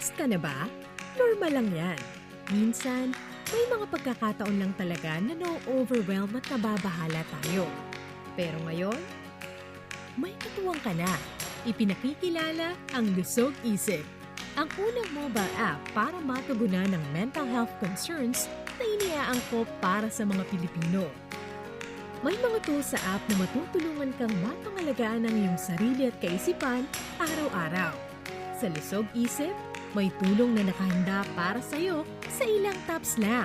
Na-stress ka na ba? Normal lang yan. Minsan, may mga pagkakataon lang talaga na no-overwhelm at nababahala tayo. Pero ngayon, may katuwang ka na. Ipinakikilala ang Lusog Isip, ang unang mobile app para matugunan ng mental health concerns na iniaangkop para sa mga Pilipino. May mga tools sa app na matutulungan kang mapangalagaan ang iyong sarili at kaisipan araw-araw. Sa Lusog Isip, may tulong na nakahanda para sa iyo sa ilang taps lang.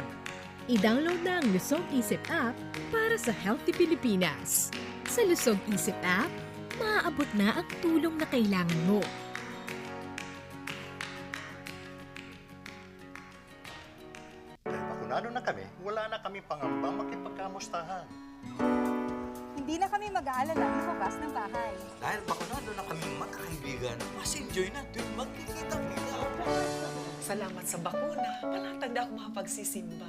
I-download na ang Lusog Isip app para sa Healthy Pilipinas. Sa Lusog Isip app, maaabot na ang tulong na kailangan mo. Dahil bakunado na kami, wala na kami pangambang makipagkamustahan. Hindi na kami mag-aalala lumabas ng bahay. Dahil bakunado na kami magkakaibigan, mas enjoy na tuwing magkikita-kita. Salamat sa bakuna, palatag na ako makapagsisimba.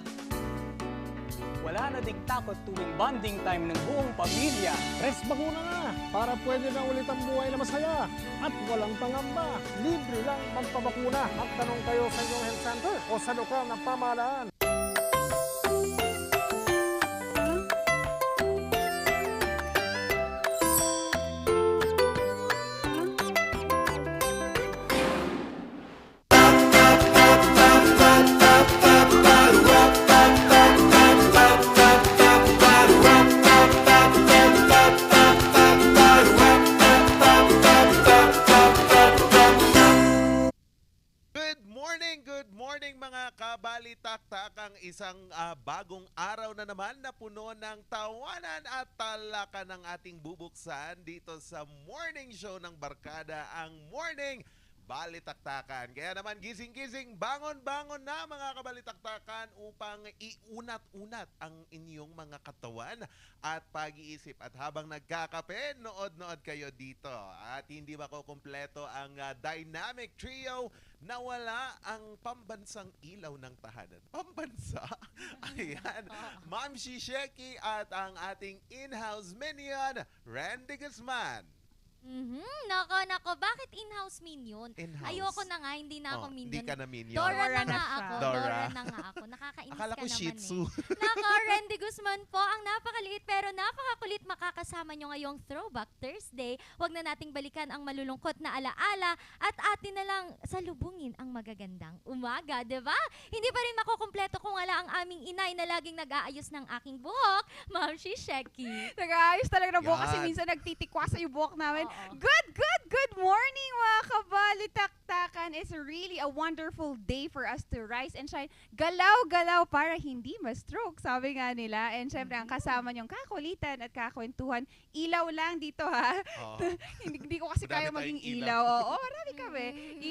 Wala na ding takot tuwing bonding time ng buong pamilya. Press bakuna na para pwede na ulit ang buhay na masaya at walang pangamba. Libre lang magpabakuna. Magtanong kayo sa inyong health center o sa lokal na pamahalaan. Good morning mga kabalitaktakang isang bagong araw na naman na puno ng tawanan at talaka ng ating bubuksan dito sa morning show ng Barkada, ang Morning Balitaktakan. Kaya naman gising-gising, bangon-bangon na mga kabalitaktakan upang iunat-unat ang inyong mga katawan at pag-iisip. At habang nagkakape, nood-nood kayo dito. At hindi makukumpleto ang dynamic trio na wala ang pambansang ilaw ng tahanan. Pambansa? Ayan. Ma'am Shisheki at ang ating in-house minion, Randy Guzman. Nako, bakit in-house minion? In-house. Ayoko na nga, hindi na ako minion. Hindi ka na minion. Dora na nga siya. ako. Dora. Dora na nga ako. Nakakainis Akala ka ko naman Shih Tzu. Nako, Randy Guzman po, ang napakaliit pero napakakulit makakasama nyo ngayong Throwback Thursday. Huwag na nating balikan ang malulungkot na alaala at atin na lang salubungin ang magagandang umaga, di ba? Hindi pa rin makukumpleto kung wala ang aming inay na laging nag-aayos ng aking buhok, Ma'am Shisheki. Nag-aayos talaga ng buhok kasi Yan. minsan nagtitikwas yung buhok namin. Oo. Good morning mga kabalitaktakan. It's really a wonderful day for us to rise and shine. Galaw-galaw para hindi ma-stroke, sabi nga nila. And syempre, ang kasama niyong kakulitan at kakwentuhan, ilaw lang dito ha. Oo. hindi ko kasi Marami kaya maging tayong ilaw. ilaw. Oo, marami kami.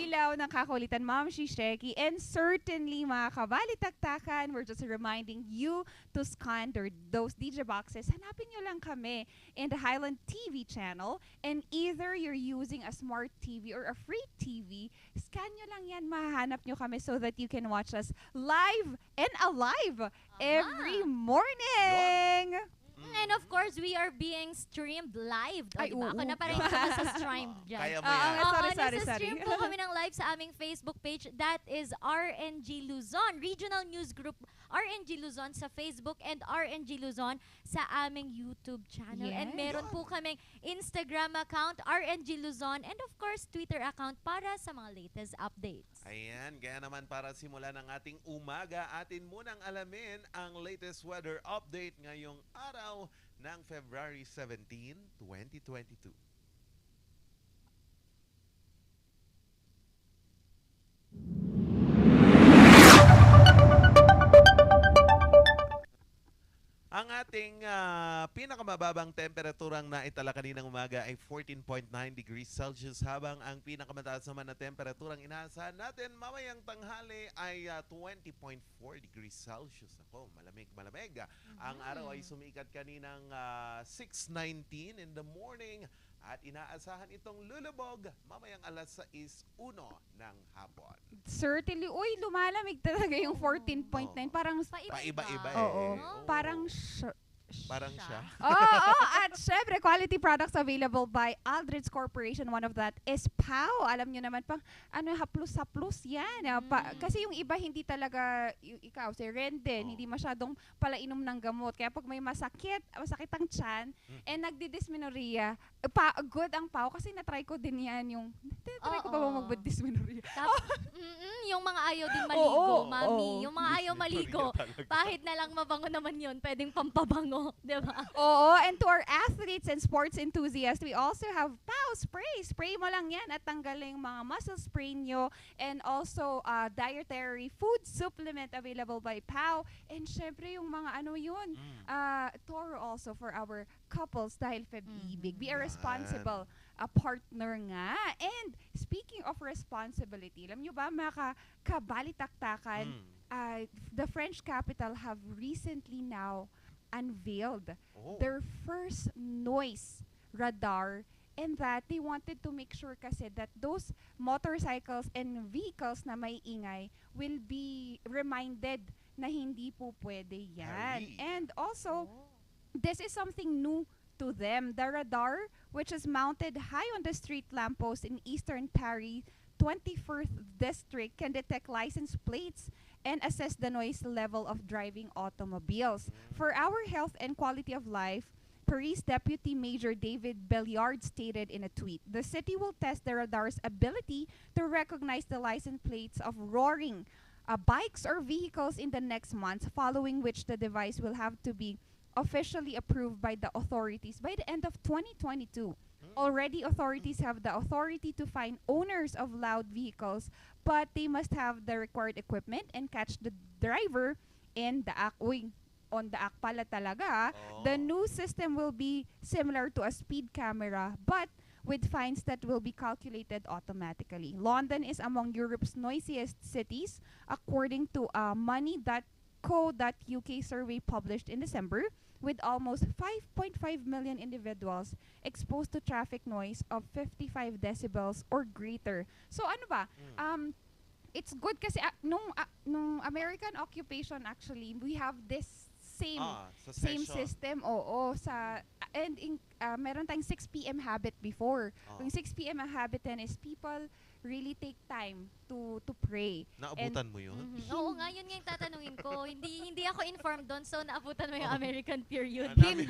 Ilaw ng kakulitan, Ma'am Shisheki. And certainly, mga kabalitaktakan, we're just reminding you to scan those DJ boxes. Hanapin nyo lang kami in the Highland TV channel. And either you're using a smart TV or a free TV, scan nyo lang yan, mahanap nyo kami so that you can watch us live and alive every morning. And of course, we are being streamed live. Ay, Diba? Ako oo. na parang sa stream dyan. Kaya mo Oo, yan. nga. Sorry. Nasa-stream po kami ng live sa aming Facebook page. That is RNG Luzon, Regional News Group RNG Luzon sa Facebook and RNG Luzon sa aming YouTube channel. And Yes. meron po kaming Instagram account, RNG Luzon, and of course, Twitter account para sa mga latest updates. Ayan, kaya naman para simulan ng ating umaga, atin munang alamin ang latest weather update ngayong araw ng February 17, 2022. Ang ating pinakamababang temperaturang naitala kaninang umaga ay 14.9 degrees Celsius, habang ang pinakamataas naman na temperaturang inaasahan natin mamayang tanghali ay 20.4 degrees Celsius. Ako, malamig. Ang araw ay sumikat kaninang 6:19 in the morning at inaasahan itong lulubog mamayang alas 6:01 ng hapon. Certainly, lumalamig talaga yung 14.9. Parang Paiba-iba Oo. eh. Oo. Parang Parang siya. At syempre, quality products available by Aldrich Corporation. One of that is POW. Alam nyo naman, pang haplos-haplos yan. Kasi yung iba, hindi talaga, ikaw, si Rendon, hindi masyadong palainom ng gamot. Kaya pag may masakit ang tiyan, and nagdi-dysmenorrhea, good ang POW kasi natry ko din yan yung, try ko pa ba mag-dysmenorrhea? Yung mga ayaw din maligo, mami. Yung mga ayaw maligo, kahit na lang mabango naman yun, pwedeng pampabango, di ba? And to our athletes and sports enthusiasts, we also have POW Spray. Spray mo lang yan at tanggalin yung mga muscle sprain nyo. And also, dietary food supplement available by POW. And syempre, yung mga Toro also for our couples dahil Feb-ibig. Be a responsible partner nga. And speaking of responsibility, alam nyo ba mga kabalitaktakan, the French capital have recently now unveiled their first noise radar, and that they wanted to make sure kasi that those motorcycles and vehicles na may ingay will be reminded na hindi po pwede yan. And also, this is something new to them. The radar, which is mounted high on the street lamppost in eastern Paris, 21st district, can detect license plates and assess the noise level of driving automobiles. For our health and quality of life, Paris Deputy Major David Belliard stated in a tweet, the city will test the radar's ability to recognize the license plates of roaring bikes or vehicles in the next month, following which the device will have to be officially approved by the authorities by the end of 2022. Already, authorities have the authority to fine owners of loud vehicles, but they must have the required equipment and catch the driver in the act. On the act pala talaga. The new system will be similar to a speed camera, but with fines that will be calculated automatically. London is among Europe's noisiest cities, according to a money.co.uk survey published in December, with almost 5.5 million individuals exposed to traffic noise of 55 decibels or greater. So ano ba? It's good kasi nung American occupation actually, we have this same system. Meron tayong 6 p.m. habit before. Yung 6 p.m. habit then is people really take time to pray. Naabutan mo yun? Oo nga, yun nga yung tatanungin ko. Hindi ako informed doon, so naabutan mo yung American period. Hindi,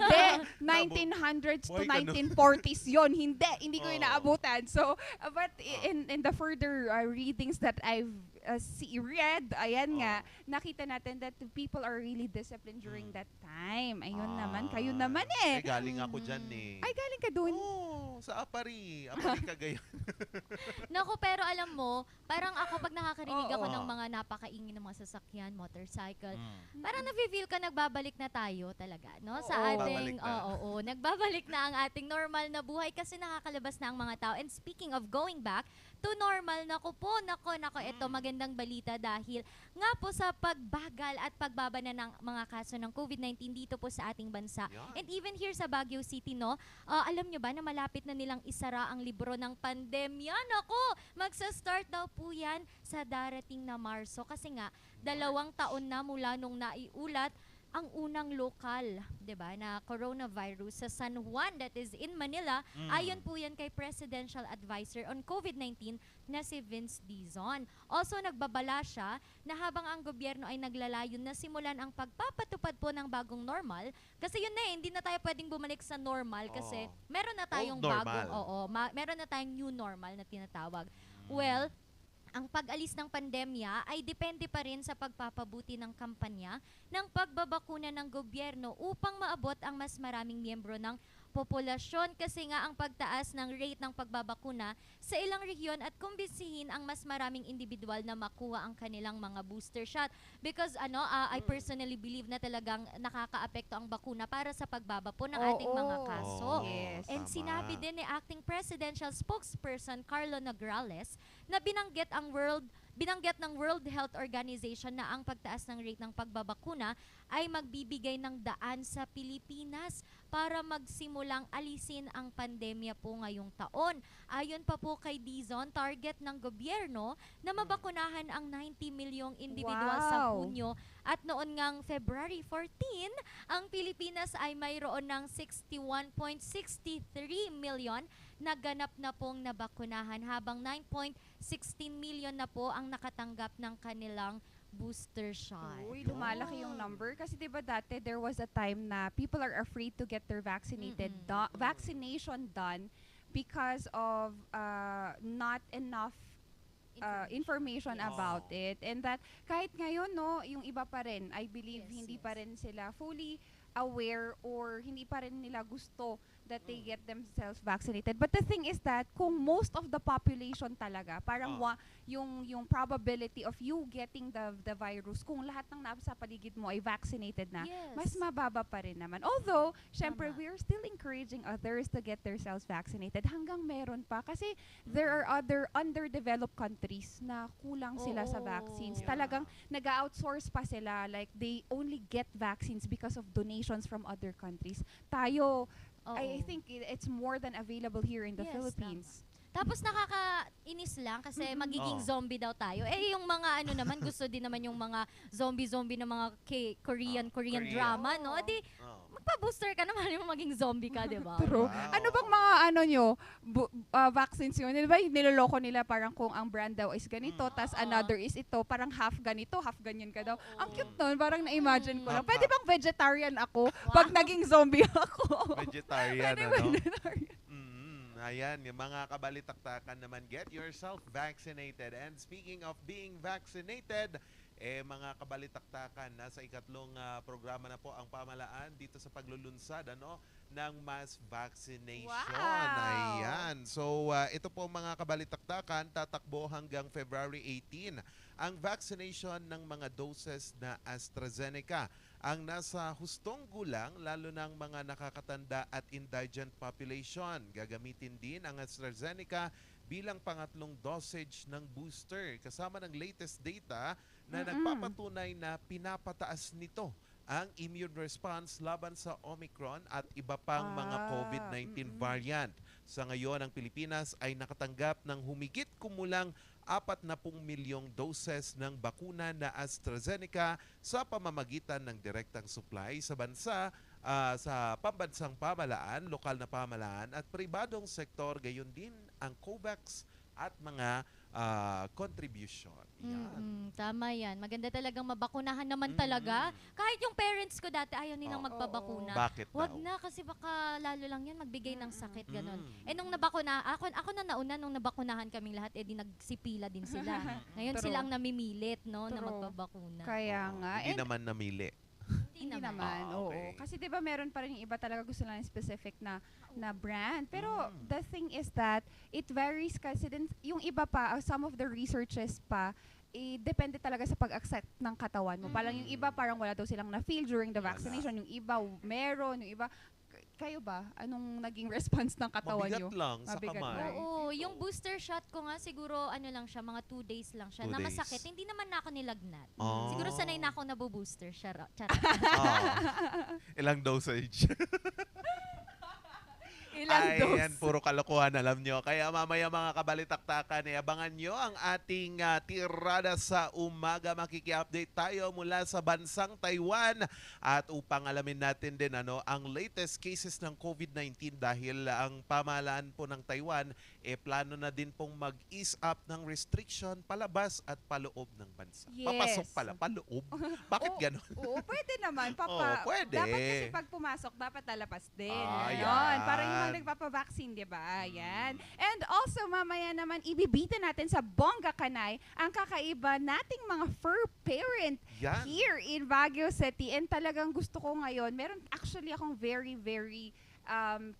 1900s to 1940s yon. Hindi ko inaabutan. So, but in the further readings that I've read, ayan nga, nakita natin that people are really disciplined during that time. Ayun naman, kayo naman eh. Galing ako dyan eh. Ay, galing ka dun? Sa Apari. Apari Cagayan. Naku, pero alam mo, parang ako pag nakakarinig ako ng mga napakaingin ng mga sasakyan, motorcycle, parang nafe-feel ka nagbabalik na tayo talaga, no? Sa ating, nagbabalik na ang ating normal na buhay kasi nakakalabas na ang mga tao. And speaking of going back to normal, nako, ito magandang balita dahil nga po sa pagbagal at pagbaba na ng mga kaso ng COVID-19 dito po sa ating bansa. And even here sa Baguio City, no, alam nyo ba na malapit na nilang isara ang libro ng pandemya? Nako, magsa-start daw po yan sa darating na Marso kasi nga 2 taon na mula nung naiulat ang unang lokal, 'di ba, na coronavirus sa San Juan, that is in Manila. Ayon po yan kay Presidential Advisor on COVID-19 na si Vince Dizon. Also nagbabala siya na habang ang gobyerno ay naglalayon na simulan ang pagpapatupad po ng bagong normal, kasi yun na hindi na tayo pwedeng bumalik sa normal kasi meron na tayong bagong, meron na tayong new normal na tinatawag. Well, ang pag-alis ng pandemya ay depende pa rin sa pagpapabuti ng kampanya ng pagbabakuna ng gobyerno upang maabot ang mas maraming miyembro ng populasyon, kasi nga ang pagtaas ng rate ng pagbabakuna sa ilang rehiyon at kumbinsihin ang mas maraming individual na makuha ang kanilang mga booster shot, because I personally believe na talagang nakakaapekto ang bakuna para sa pagbaba po ng ating mga kaso. And sinabi din ni acting presidential spokesperson Carlo Nograles na binanggit ng World Health Organization na ang pagtaas ng rate ng pagbabakuna ay magbibigay ng daan sa Pilipinas para magsimulang alisin ang pandemya po ngayong taon. Ayon pa po kay Dizon, target ng gobyerno na mabakunahan ang 90 milyong individual sa Wow. Hunyo. At noon ngang February 14, ang Pilipinas ay mayroon ng 61.63 milyon na ganap na pong nabakunahan, habang 9.16 million na po ang nakatanggap ng kanilang booster shot. Uy, lumalaki yung number. Kasi diba dati, there was a time na people are afraid to get their vaccination done because of not enough information about it. And that kahit ngayon, no, yung iba pa rin, I believe, hindi pa rin sila fully aware or hindi pa rin nila gusto that they get themselves vaccinated. But the thing is that kung most of the population talaga, parang yung probability of you getting the virus, kung lahat ng nasa paligid mo ay vaccinated na, mas mababa pa rin naman. Although, syempre, Tama. we're still encouraging others to get themselves vaccinated hanggang meron pa. Kasi there are other underdeveloped countries na kulang sila sa vaccines. Yeah. Talagang nag-outsource pa sila. Like, they only get vaccines because of donations from other countries. Tayo, I think it's more than available here in the Yes, Philippines. Tapos nakakainis lang kasi magiging zombie daw tayo. Eh yung mga ano naman, gusto din naman yung mga zombie na mga Korean drama, no? Di magpa-booster ka naman yung maging zombie ka, di ba? True. Wow. Ano bang mga ano nyo, vaccines yun? Di ba niloloko nila parang kung ang brand daw is ganito, tas another is ito, parang half ganito, half ganyan ka daw. Ang cute nun, parang na-imagine ko lang. Pwede bang vegetarian ako pag naging zombie ako? Vegetarian, Pwede ano? vegetarian. Ayan, yung mga kabalitaktakan naman, get yourself vaccinated. And speaking of being vaccinated, mga kabalitaktakan, nasa ikatlong programa na po ang pamalaan dito sa paglulunsad ng mass vaccination. Wow! Ayan. So, ito po mga kabalitaktakan, tatakbo hanggang February 18 ang vaccination ng mga doses na AstraZeneca. Ang nasa hustong gulang, lalo ng mga nakakatanda at indigent population. Gagamitin din ang AstraZeneca bilang pangatlong dosage ng booster. Kasama ng latest data na nagpapatunay na pinapataas nito ang immune response laban sa Omicron at iba pang mga COVID-19 variant. Sa ngayon, ang Pilipinas ay nakatanggap ng humigit kumulang 40 milyong doses ng bakuna na AstraZeneca sa pamamagitan ng direktang supply sa bansa, sa pambansang pamahalaan, lokal na pamahalaan at pribadong sektor, gayon din ang COVAX at mga contribution. Yan. Tama yan. Maganda talagang mabakunahan naman talaga. Kahit yung parents ko dati ayaw nilang magpabakuna. Bakit Wag daw? na kasi baka lalo lang yan magbigay ng sakit ganon. Eh nung nabakuna, ako na nauna nung nabakunahan kaming lahat, di nagsipila din sila. Ngayon True. sila ang namimilit na True. magpabakuna. Kaya nga. Hindi And naman namili. Hindi naman, oo. okay. Kasi 'di ba meron pa rin yung iba talaga gusto lang ng specific na brand. Pero the thing is that it varies kasi din yung iba pa, some of the researches pa, depende talaga sa pag-accept ng katawan mo. Parang yung iba parang wala daw silang na-feel during the vaccination. Yung iba meron, yung iba kayo ba? Anong naging response ng katawan Mabigat nyo? lang sa Mabigat kamay. lang. Oo, yung booster shot ko nga siguro ano lang siya, mga 2 days lang siya. 2 Na days. masakit, hindi naman na ako nilagnat. Oh. Siguro sanay na ako nabubooster. Charot. Ilang dosage? Ilang Ayan, dose? puro kalokohan, alam nyo. Kaya mamaya mga kabalitaktakan, abangan nyo ang ating tirada sa umaga. Makiki-update tayo mula sa bansang Taiwan. At upang alamin natin din ang latest cases ng COVID-19 dahil ang pamahalaan po ng Taiwan, plano na din pong mag-ease up ng restriction palabas at paloob ng bansa. Yes. Papasok pala, paloob. Bakit ganon? Oo, pwede naman. Pwede. Dapat kasi pag pumasok, dapat lalapas din. Yan. Ganon. Para yung mga nagpapavaccine, di ba? Yan. And also, mamaya naman, ibibita natin sa Bongga Kanay ang kakaiba nating mga fur parent Yan. here in Baguio City. And talagang gusto ko ngayon, meron actually akong very, very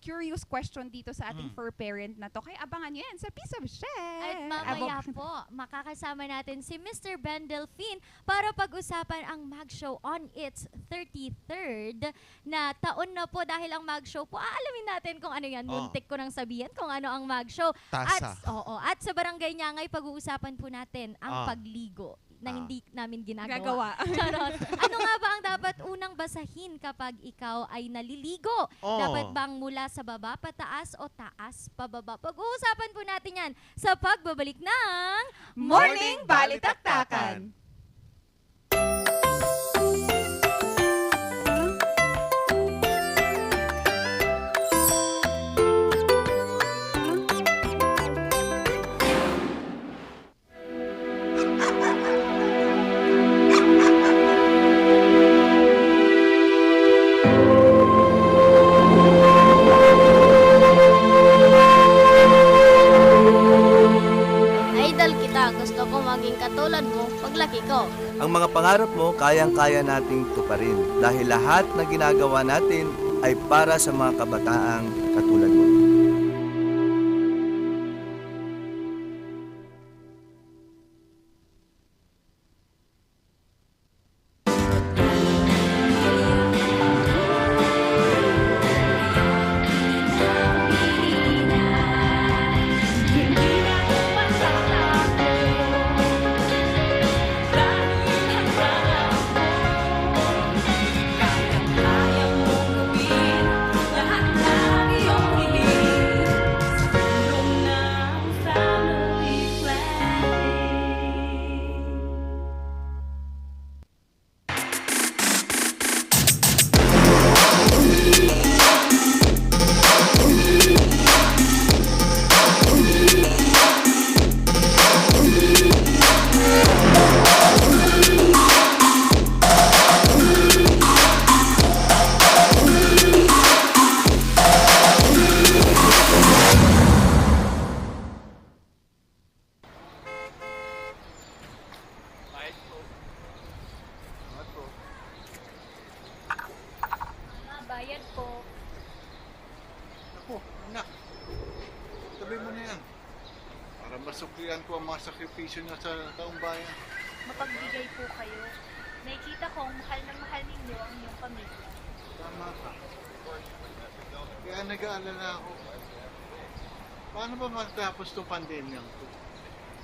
curious question dito sa ating fur parent na to. Kaya abangan nyo yan sa Piece of Chef. At mamaya po, makakasama natin si Mr. Ben Delfin para pag-usapan ang Mag Show on its 33rd na taon na po dahil ang Mag Show po, aalamin natin kung ano yan. Muntik ko nang sabihin kung ano ang Mag Show. Tasa. At sa Barangay Nyangay, pag-uusapan po natin ang pagligo. na hindi namin ginagawa. Gagawa. Charot. Ano nga ba ang dapat unang basahin kapag ikaw ay naliligo? Oh. Dapat bang mula sa baba pataas o taas pababa? Pag-uusapan po natin yan sa pagbabalik ng Morning Balitaktakan! Idol kita, gusto ko maging katulad mo paglaki ko. Ang mga pangarap mo, kayang-kaya nating tuparin dahil lahat na ginagawa natin ay para sa mga kabataang katulad mo. Bayad po. Ako, anak. Tabi mo na yan. Para masuklian ko ang mga sakripisyo niya sa taong bayan. Mapagbigay po kayo. Nakikita kong mahal na mahal ninyo ang iyong pamilya. Tama ka. Kaya nag-aalala ako. Paano ba matapos itong pandemya to?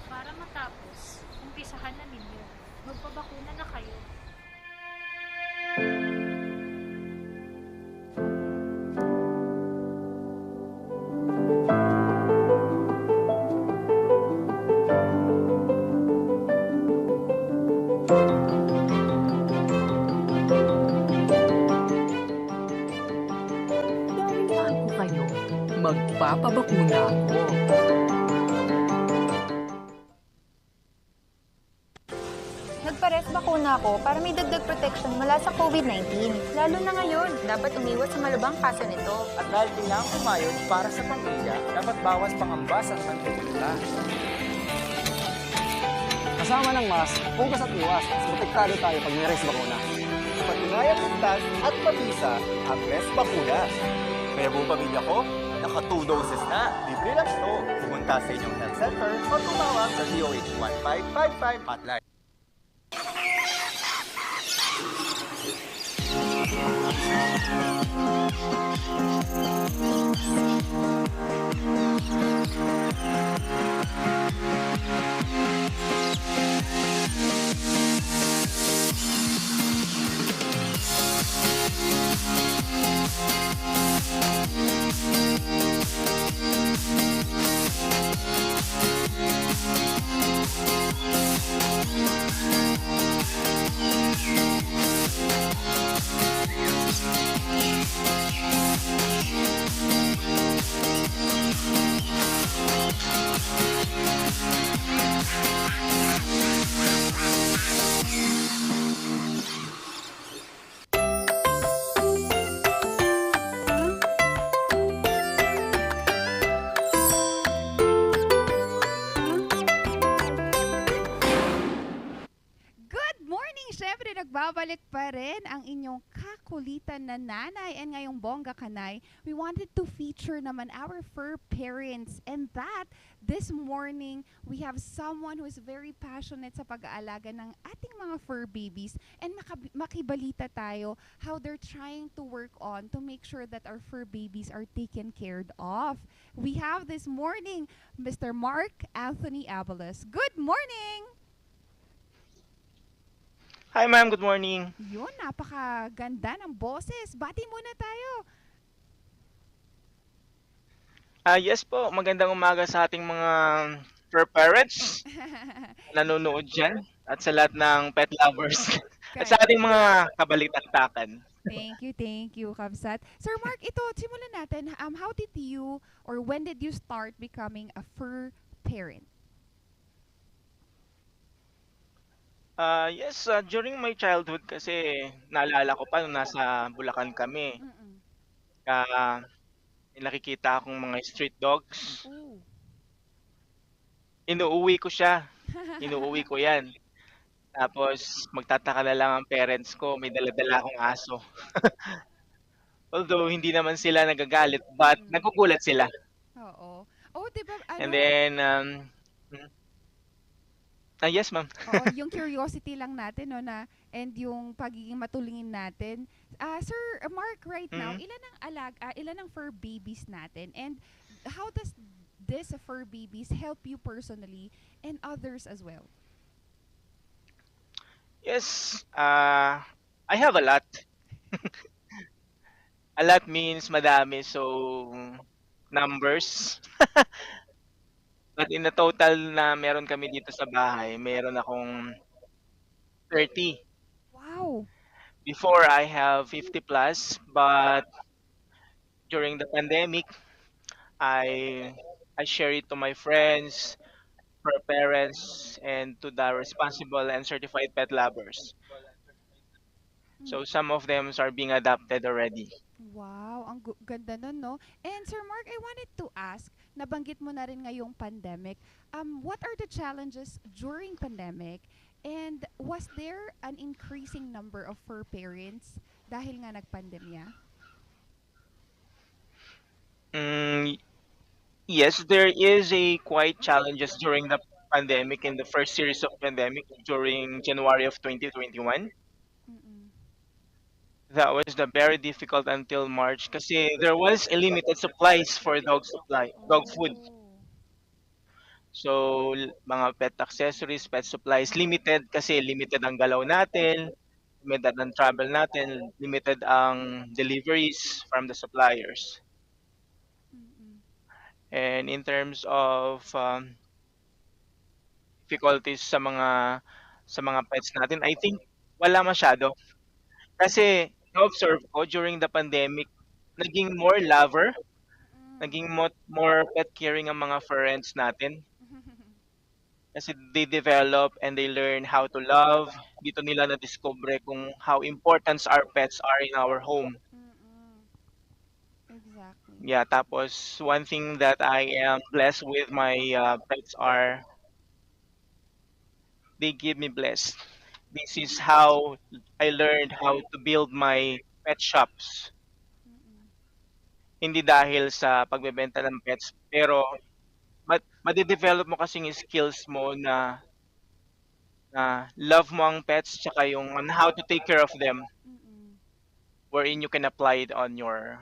Para matapos, umpisahan na ninyo. Magpabakuna na kayo. Dahil mahal ko kayo, magpapabakuna ako. Nagpares bakuna ako para may dagdag protection mula sa COVID-19. Lalo na ngayon, dapat umiwas sa malubang kaso nito. At dahil kailangan kumayod para sa pamilya, dapat bawas pangamba sa santipunta. Kasama ng mask, hugas at iwas, protektado tayo pag may res bakuna. Patunayan ligtas at mabisa ang Res Bakunas. Kaya buong pamilya ko, naka 2 doses na. Libre lang ito. Pumunta sa inyong health center o tumawag sa DOH 1555 hotline. Siyempre, nagbabalik pa rin ang inyong kakulitan na nanay. And ngayong bongga kanay, we wanted to feature naman our fur parents. And that, this morning, we have someone who is very passionate sa pag-aalaga ng ating mga fur babies. And makibalita tayo how they're trying to work on to make sure that our fur babies are taken care of. We have this morning, Mr. Mark Anthony Abeles. Good morning! Hi ma'am, good morning. Yun, napakaganda ng boses. Bati muna tayo. Yes po, magandang umaga sa ating mga fur parents na nanonood dyan at sa lahat ng pet lovers at sa ating mga kabalitaktakan. Thank you, Kabsat. Sir Mark, ito, simulan natin. How did you, or when did you start becoming a fur parent? Yes, during my childhood kasi naalala ko pa nung nasa Bulacan kami. Mm-mm. May nakikita akong mga street dogs. Ooh. Inuuwi ko siya. Inuuwi ko yan. Tapos magtataka na lang ang parents ko, may dala-dala akong aso. Although hindi naman sila nagagalit, but nagugulat sila. Oo. Oh, di ba, And ano? then, yes ma'am. Oo, yung curiosity lang natin, no, na, and yung pagiging matulingin natin. Sir Mark, right now, ilan ang fur babies natin? And how does this fur babies help you personally and others as well? Yes, I have a lot. A lot means madami, so numbers. But in the total na meron kami dito sa bahay, meron akong 30. Wow. Before I have 50 plus, but during the pandemic, I share it to my friends, for parents, and to the responsible and certified pet lovers. So some of them are being adopted already. Wow, ang ganda nun, no? And Sir Mark, I wanted to ask, nabanggit mo na rin ngayong pandemic, what are the challenges during pandemic? And was there an increasing number of fur parents dahil nga nagpandemya? Yes, there is a quite challenges during the pandemic in the first series of pandemic during January of 2021. Mm-mm. That was the very difficult until March kasi there was a limited supplies for dog food. So, mga pet accessories, pet supplies, limited kasi limited ang galaw natin, limited ang travel natin, limited ang deliveries from the suppliers. Mm-mm. And in terms of difficulties sa mga pets natin, I think wala masyado. Kasi na-observe ko during the pandemic, naging more lover, naging more pet caring ang mga friends natin. Kasi they develop and they learn how to love. Dito nila na-discover kung how important our pets are in our home. Mm-mm. Exactly. Yeah, tapos one thing that I am blessed with my pets are they give me blessed. This is how I learned how to build my pet shops. Mm-mm. Hindi dahil sa pagbebenta ng pets, pero made-develop mo kasing skills mo na love mo ang pets tsaka yung on how to take care of them Mm-mm. wherein you can apply it on your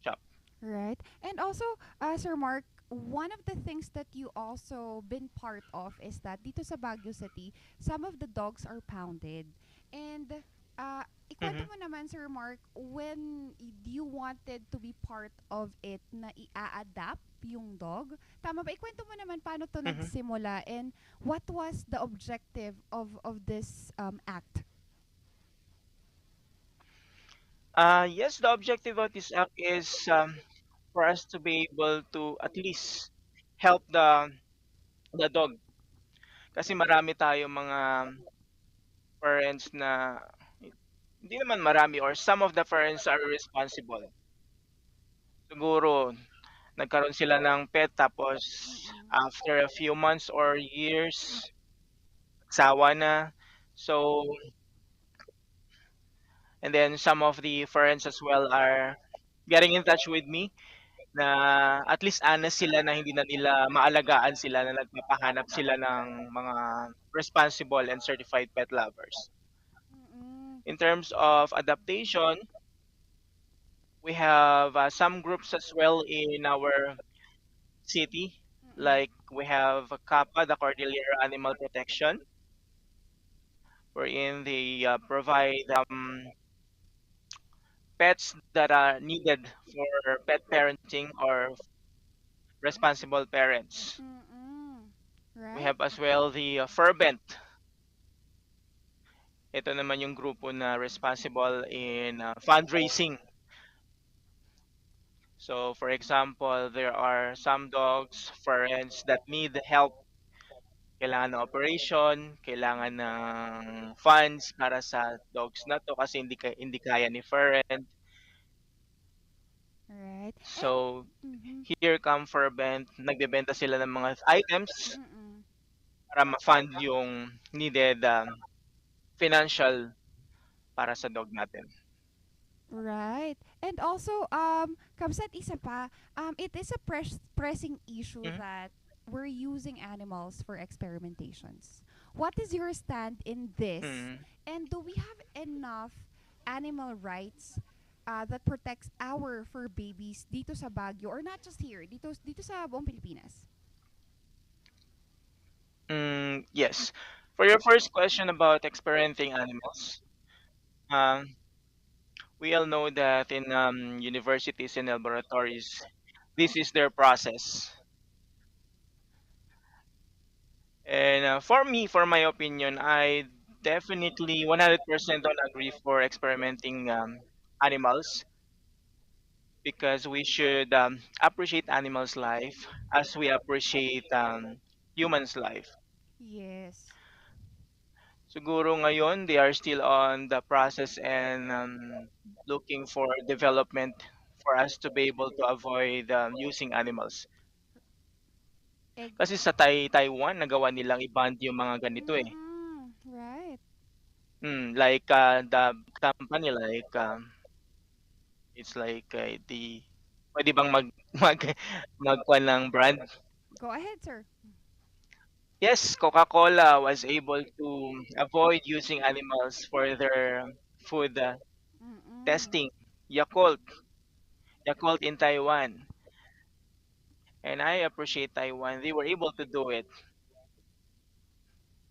shop. Right. And also, Sir Mark, one of the things that you also been part of is that dito sa Baguio City, some of the dogs are pounded. And ikwento mo naman, Sir Mark, when you wanted to be part of it na i-adapt yung dog. Tama ba? Ikwento mo naman paano to nagsimula and what was the objective of this act? Yes, the objective of this app is for us to be able to at least help the dog. Kasi marami tayo mga parents na hindi naman marami or some of the parents are irresponsible. Siguro nagkaroon sila ng pet tapos after a few months or years sawa na. So and then some of the parents as well are getting in touch with me na at least honest sila na hindi na nila maalagaan sila na nagpapahanap sila ng mga responsible and certified pet lovers. Mm-mm. In terms of adaptation, we have some groups as well in our city. Like we have CAPA, the Cordillera Animal Protection. wherein they provide pets that are needed for pet parenting or responsible parents. Mm-mm. We Right? have as well the Fervent. Ito naman yung grupo na responsible in fundraising. So, for example, there are some dogs, friends that need help. Kailangan ng operation, kailangan ng funds para sa dogs na to kasi hindi kaya ni Fervent. Right. And So, mhm. here come Fervent, nagbebenta sila ng mga items Mm-mm. para ma-fund yung needed financial para sa dog natin. Right. And also, Kamsat, isa pa, it is a pressing issue Mhm. that we're using animals for experimentations. What is your stand in this? Mm. And do we have enough animal rights that protects our fur babies dito sa Baguio or not just here, dito sa buong Pilipinas? Yes. For your first question about experimenting animals, um, we all know that in universities and laboratories, this is their process. And for me, for my opinion, I definitely 100% don't agree for experimenting animals because we should appreciate animals' life as we appreciate humans' life. Yes. Siguro ngayon, they are still on the process and looking for development for us to be able to avoid using animals. Egg. Kasi sa Taiwan, nagawa nilang i-ban yung mga ganito eh. Mm-mm. Right. Like the company, like it's like the pwede bang magkuhan ng brand? Go ahead, sir. Yes, Coca-Cola was able to avoid using animals for their food Mm-mm. testing. Yakult in Taiwan. And I appreciate Taiwan. They were able to do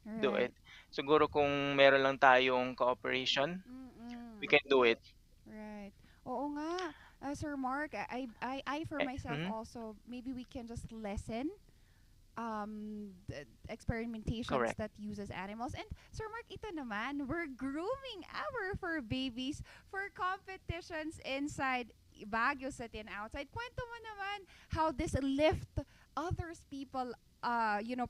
Right. it. Siguro kung meron lang tayong cooperation, we Mm-mm. can do it. Right. Oo nga. Sir Mark, I for Eh, myself mhm, also, maybe we can just lessen experimentations correct. that uses animals. And Sir Mark, ito naman, we're grooming our fur babies for competitions inside Baguio City and outside. Kwento mo naman how this lift others people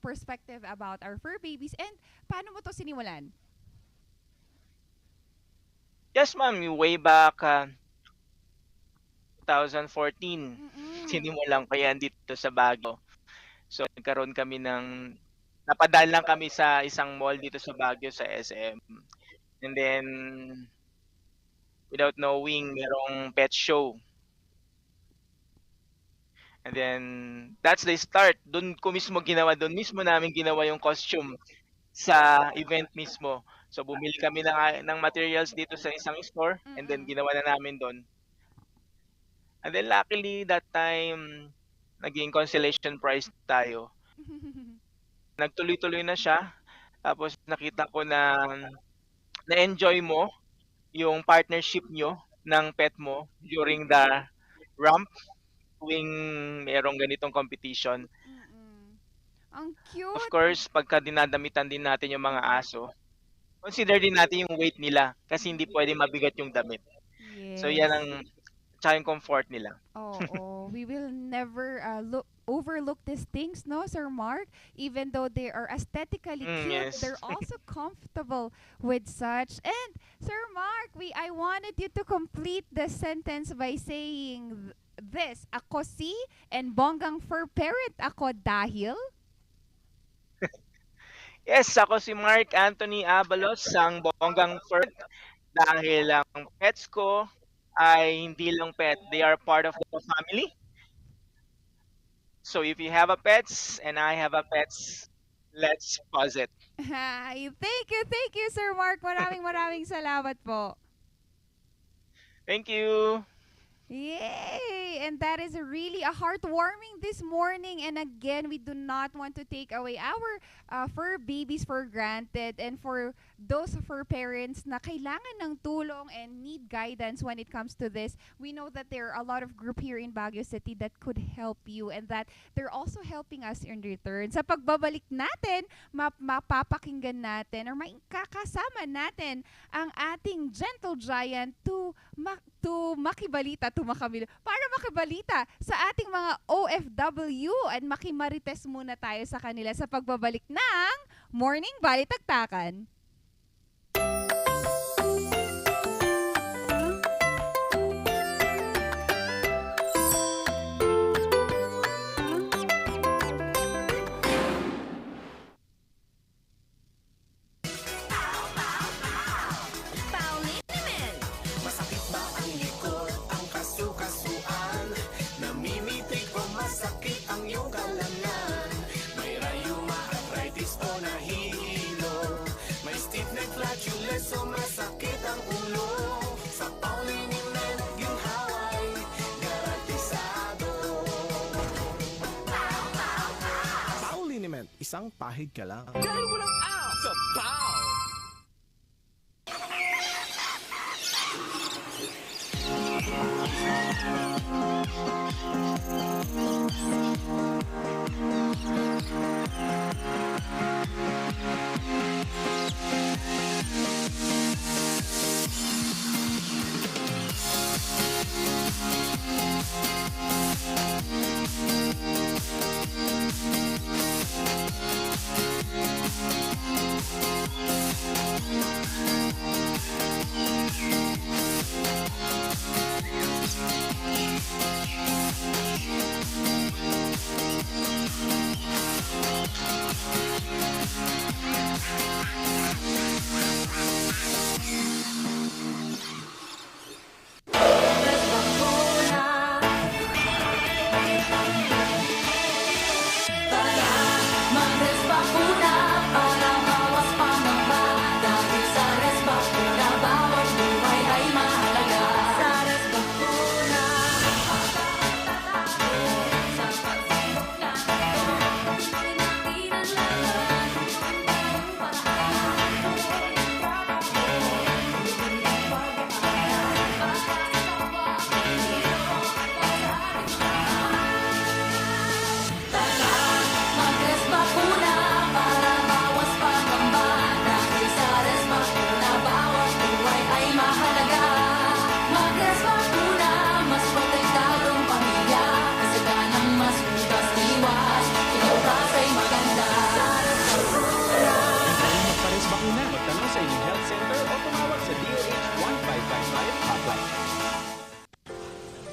perspective about our fur babies and paano mo to sinimulan? Yes, ma'am. Way back 2014, Mm-mm. sinimulan ko yan dito sa Baguio. So, nagkaroon kami napadaan lang kami sa isang mall dito sa Baguio sa SM. And then, without knowing, merong pet show. And then, that's the start. Doon ko mismo ginawa, doon mismo namin ginawa yung costume sa event mismo. So, bumili kami ng materials dito sa isang store and then Mm-mm. ginawa na namin doon. And then, luckily, that time, naging consolation prize tayo. Nagtuloy-tuloy na siya. Tapos, nakita ko na na-enjoy mo yung partnership nyo ng pet mo during the ramp tuwing merong ganitong competition. Mm-mm. Ang Of cute. course, pagka dinadamitan din natin yung mga aso, consider din natin yung weight nila kasi hindi pwede mabigat yung damit. So yan Yes. tsaka yung comfort nila. Oh, we will never overlook these things, no, Sir Mark? Even though they are aesthetically cute, Yes. they're also comfortable with such. And Sir Mark, I wanted you to complete the sentence by saying this. Ako si and bonggang fur parent ako dahil. Yes, ako si Mark Anthony Abalos, ang bonggang fur dahil ang pets ko ay hindi lang pet, they are part of the family. So if you have a pets and I have a pets, let's pause it. Hi, thank you, Sir Mark. Maraming salamat po. Thank you. Yay! And that is really a heartwarming this morning. And again, we do not want to take away our fur babies for granted. And for those fur parents na kailangan ng tulong and need guidance when it comes to this, we know that there are a lot of group here in Baguio City that could help you and that they're also helping us in return. Sa pagbabalik natin, mapapakinggan natin or makakasama natin ang ating gentle giant to makibalita, para makibalita sa ating mga OFW at makimarites muna tayo sa kanila sa pagbabalik ng Morning Balitaktakan. So masakit ang ulo sa Pauliniment ginhaway garantisado. Pauliniment, isang pahig ka lang. Dahil walang out sa Pau!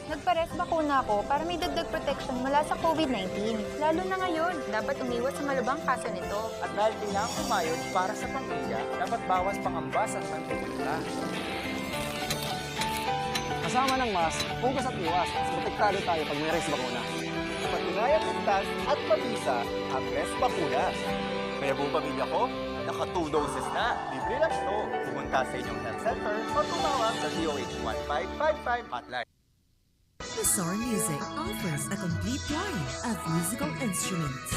Nagpares bakuna ako para may dagdag protection mula sa COVID-19. Lalo na ngayon, dapat umiwas sa malubhang kaso nito. At dahil kailangan kumayod para sa pamilya, dapat bawas pangambas at pantigila. Kasama ng mask, hugas at iwas, mas protektado tayo pag may res bakuna. Patunayang ligtas at mabisa ang res bakuna. Kaya buong pamilya ko, naka 2 doses na. Libre lang ito. Pumunta sa inyong health center o tumawag sa DOH 1555 hotline. Bizarre Music offers a complete line of musical instruments.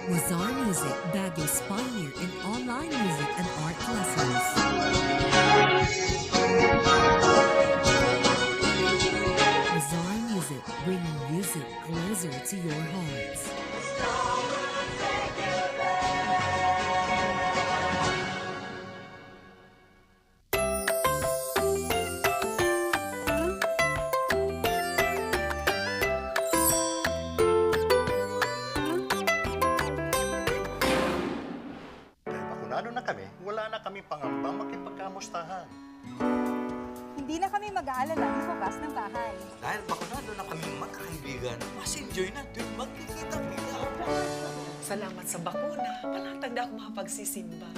Bizarre Music, Baguio's pioneer in online music and art lessons. Bizarre Music, bringing music closer to your hearts. Na kami, wala na kami pangambang makipagkamustahan. Hindi na kami mag-aalala ng bukas ng bahay. Dahil bakunado na kami magkakaibigan, mas enjoy na tuwing magkikita-kita. Salamat sa bakuna, palatag na ako makapagsisimba.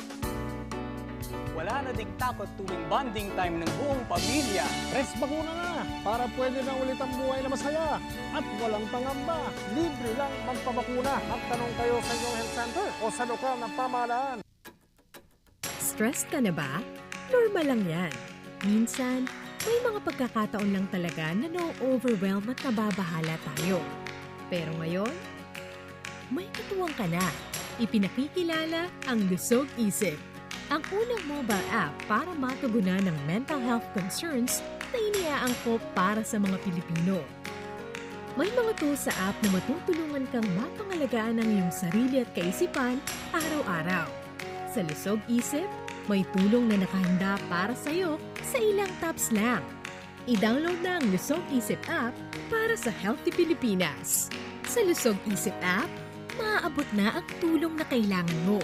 Wala na ding takot tuwing bonding time ng buong pamilya. Res bakuna na para pwede na ulit ang buhay na masaya at walang pangamba. Libre lang magpabakuna. Magtanong kayo sa inyong health center o sa lokal na pamahalaan. Stressed ka na ba? Normal lang yan. Minsan, may mga pagkakataon lang talaga na no-overwhelm at nababahala tayo. Pero ngayon, may katuwang ka na. Ipinakikilala ang Lusog Isip, ang unang mobile app para matugunan ng mental health concerns na iniaangkop para sa mga Pilipino. May mga tools sa app na matutulungan kang mapangalagaan ang iyong sarili at kaisipan araw-araw. Sa Lusog Isip, may tulong na nakahanda para sa iyo sa ilang taps lang. I-download na ang Lusog Isip app para sa Healthy Pilipinas. Sa Lusog Isip app, maaabot na ang tulong na kailangan mo.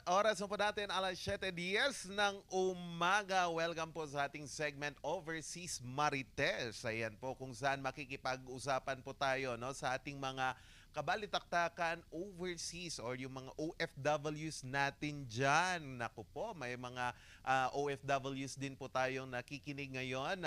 Oras mo po natin alas 7:10 ng umaga. Welcome po sa ating segment Overseas Marites. Ayan po kung saan makikipag-usapan po tayo sa ating mga kabalitaktakan overseas or yung mga OFWs natin dyan. Naku po, may mga OFWs din po tayong nakikinig ngayon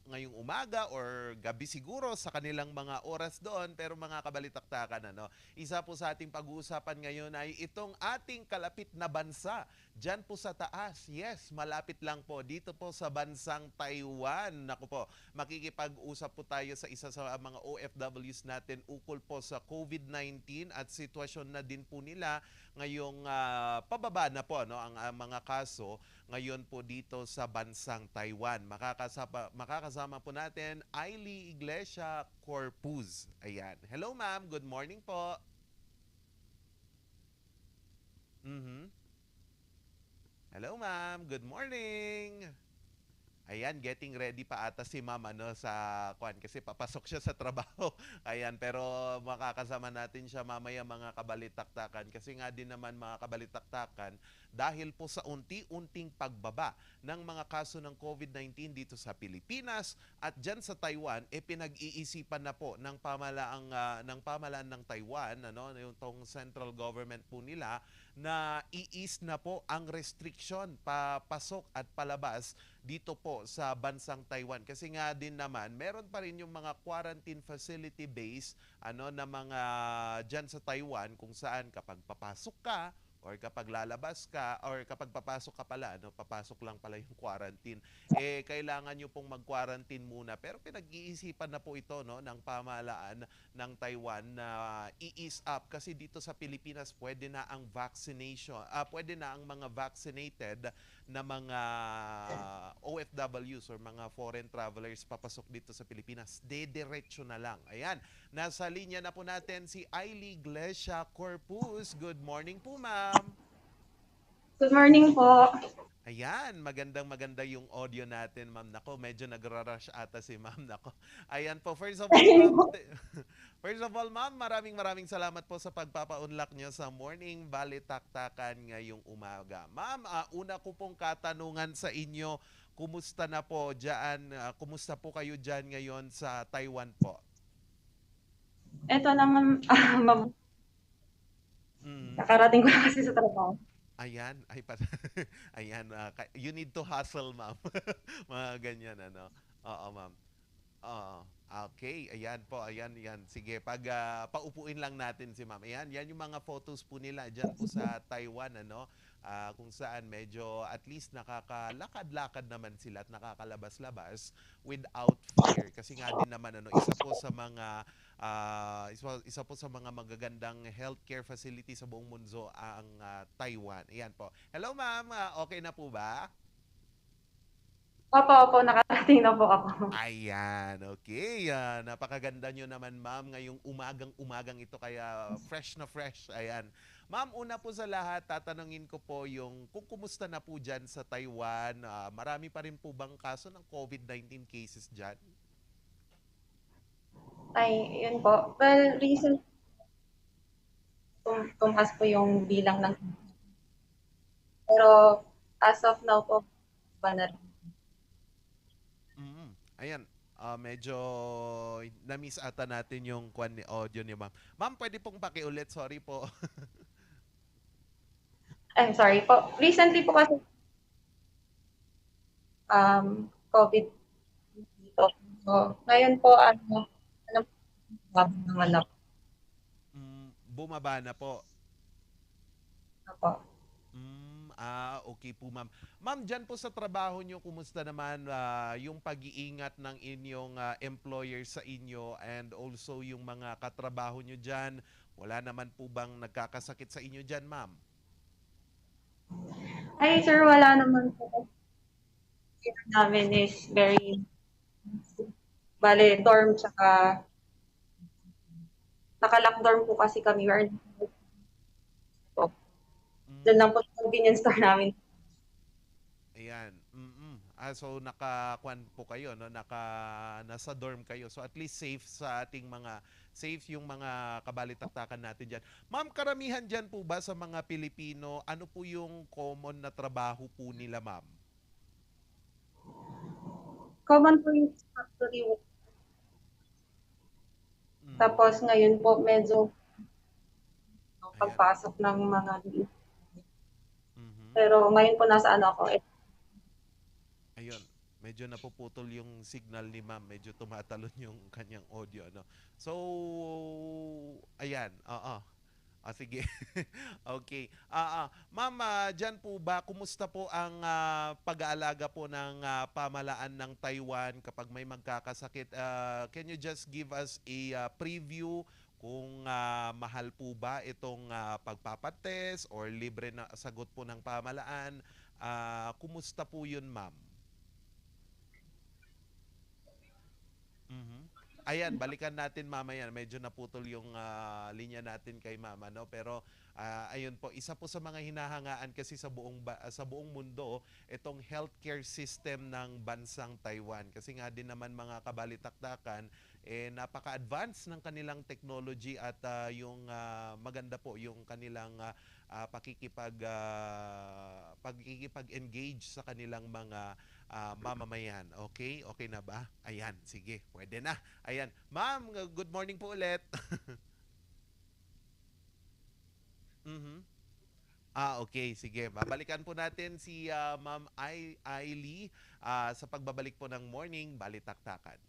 ngayong umaga or gabi siguro sa kanilang mga oras doon. Pero mga kabalitaktakan, isa po sa ating pag-uusapan ngayon ay itong ating kalapit na bansa. Dyan po sa taas, yes, malapit lang po. Dito po sa bansang Taiwan. Naku po, makikipag-usap po tayo sa isa sa mga OFWs natin ukol po sa COVID-19 at sitwasyon na din po nila ngayong pababa na po ang mga kaso ngayon po dito sa bansang Taiwan. Makakasama po natin Ailey Iglesia Corpuz. Ayan. Hello ma'am, good morning po. Hello ma'am, good morning. Ayan, getting ready pa ata si ma'am sa kwan kasi papasok siya sa trabaho. Ayan, pero makakasama natin siya mamaya mga kabalitaktakan kasi nga din naman mga kabalitaktakan dahil po sa unti-unting pagbaba ng mga kaso ng COVID-19 dito sa Pilipinas at dyan sa Taiwan, pinag-iisipan na po ng pamahalaan ng Taiwan, yung tong central government po nila na i-ease na po ang restriction papasok at palabas dito po sa bansang Taiwan. Kasi nga din naman, meron pa rin yung mga quarantine facility base na mga dyan sa Taiwan kung saan kapag papasok ka or kapag lalabas ka or kapag papasok ka pala, papasok lang pala yung quarantine, kailangan nyo pong mag-quarantine muna. Pero pinag-iisipan na po ito ng pamahalaan ng Taiwan na i-ease up kasi dito sa Pilipinas pwede na ang vaccination, pwede na ang mga vaccinated na mga OFWs or mga foreign travelers papasok dito sa Pilipinas. Dediretso na lang. Ayan, nasa linya na po natin si Ailey Iglesia Corpuz. Good morning po ma'am. Good morning po. Ayan, maganda yung audio natin, ma'am. Nako, medyo nagra-rush ata si ma'am. Nako. Ayan po, first of all, ma'am, maraming salamat po sa pagpapaunlak niyo sa Morning Balitaktakan ngayong umaga. Ma'am, una ko pong katanungan sa inyo, kumusta na po diyan? Kumusta po kayo diyan ngayon sa Taiwan po? Ito naman, nakarating ko na kasi sa trabaho. Ayan, ayan, you need to hustle, ma'am. Mga ganyan, Oo, ma'am. Okay, ayan po, ayan. Sige, paupuin lang natin si ma'am. Ayan, yan yung mga photos po nila dyan po sa Taiwan, kung saan medyo at least nakakalakad-lakad naman sila at nakakalabas-labas without fear. Kasi nga din naman, isa po sa mga magagandang healthcare facility sa buong mundo ang Taiwan. Ayan po. Hello ma'am, okay na po ba? Opo, nakarating na po ako. Ayan, okay. Napakaganda nyo naman ma'am ngayong umagang ito kaya fresh na fresh. Ayan. Ma'am, una po sa lahat, tatanungin ko po yung kung kumusta na po dyan sa Taiwan. Marami pa rin po bang kaso ng COVID-19 cases dyan? Ay, yun po. Well, recent tumaas po yung bilang ng pero as of now po, ba na rin. Ayan, medyo na-miss ata natin yung kwan ni audio ni ma'am. Ma'am, pwede pong pakiulit. Sorry po. I'm sorry po. Recently po kasi, COVID dito. So, ngayon po, naman ako. Bumaba na po. Ako. Okay po ma'am. Ma'am, dyan po sa trabaho nyo, kumusta naman yung pag-iingat ng inyong employer sa inyo and also yung mga katrabaho nyo dyan? Wala naman po bang nagkakasakit sa inyo dyan, ma'am? Ay, sir, wala naman po. Yung namin is very, bale, dorm, tsaka naka-lock dorm po kasi kami. Doon lang po sa convenience store namin. Ayan. So naka-kwan po kayo, no? Nasa dorm kayo. So at least safe yung mga kabalitaktakan natin diyan. Ma'am, karamihan diyan po ba sa mga Pilipino, ano po yung common na trabaho po nila, ma'am? Common po yung factory work. Tapos ngayon po medyo pagpasok ng mga pero ngayon po nasa ano ako. Ayun, medyo napuputol yung signal ni ma'am, medyo tumatalon yung kanyang audio, no? So, ayan, sige. Okay. Ma'am, dyan po ba, kumusta po ang pag-aalaga po ng pamalaan ng Taiwan kapag may magkakasakit? Can you just give us a preview kung mahal po ba itong pagpapatest or libre na sagot po ng pamalaan? Kumusta po yun, ma'am? Ayan, balikan natin mamaya. Medyo naputol yung linya natin kay mama, no? Pero ayun po, isa po sa mga hinahangaan kasi sa buong mundo itong healthcare system ng bansang Taiwan. Kasi nga din naman mga kabalitaktakan, napaka-advance ng kanilang technology at yung maganda po yung kanilang pakikipag-engage sa kanilang mga mamamayan. Okay? Okay na ba? Ayan, sige. Pwede na. Ayan. Ma'am, good morning po ulit. Okay. Sige. Babalikan po natin si Ma'am Ailey sa pagbabalik po ng Morning Balitaktakan.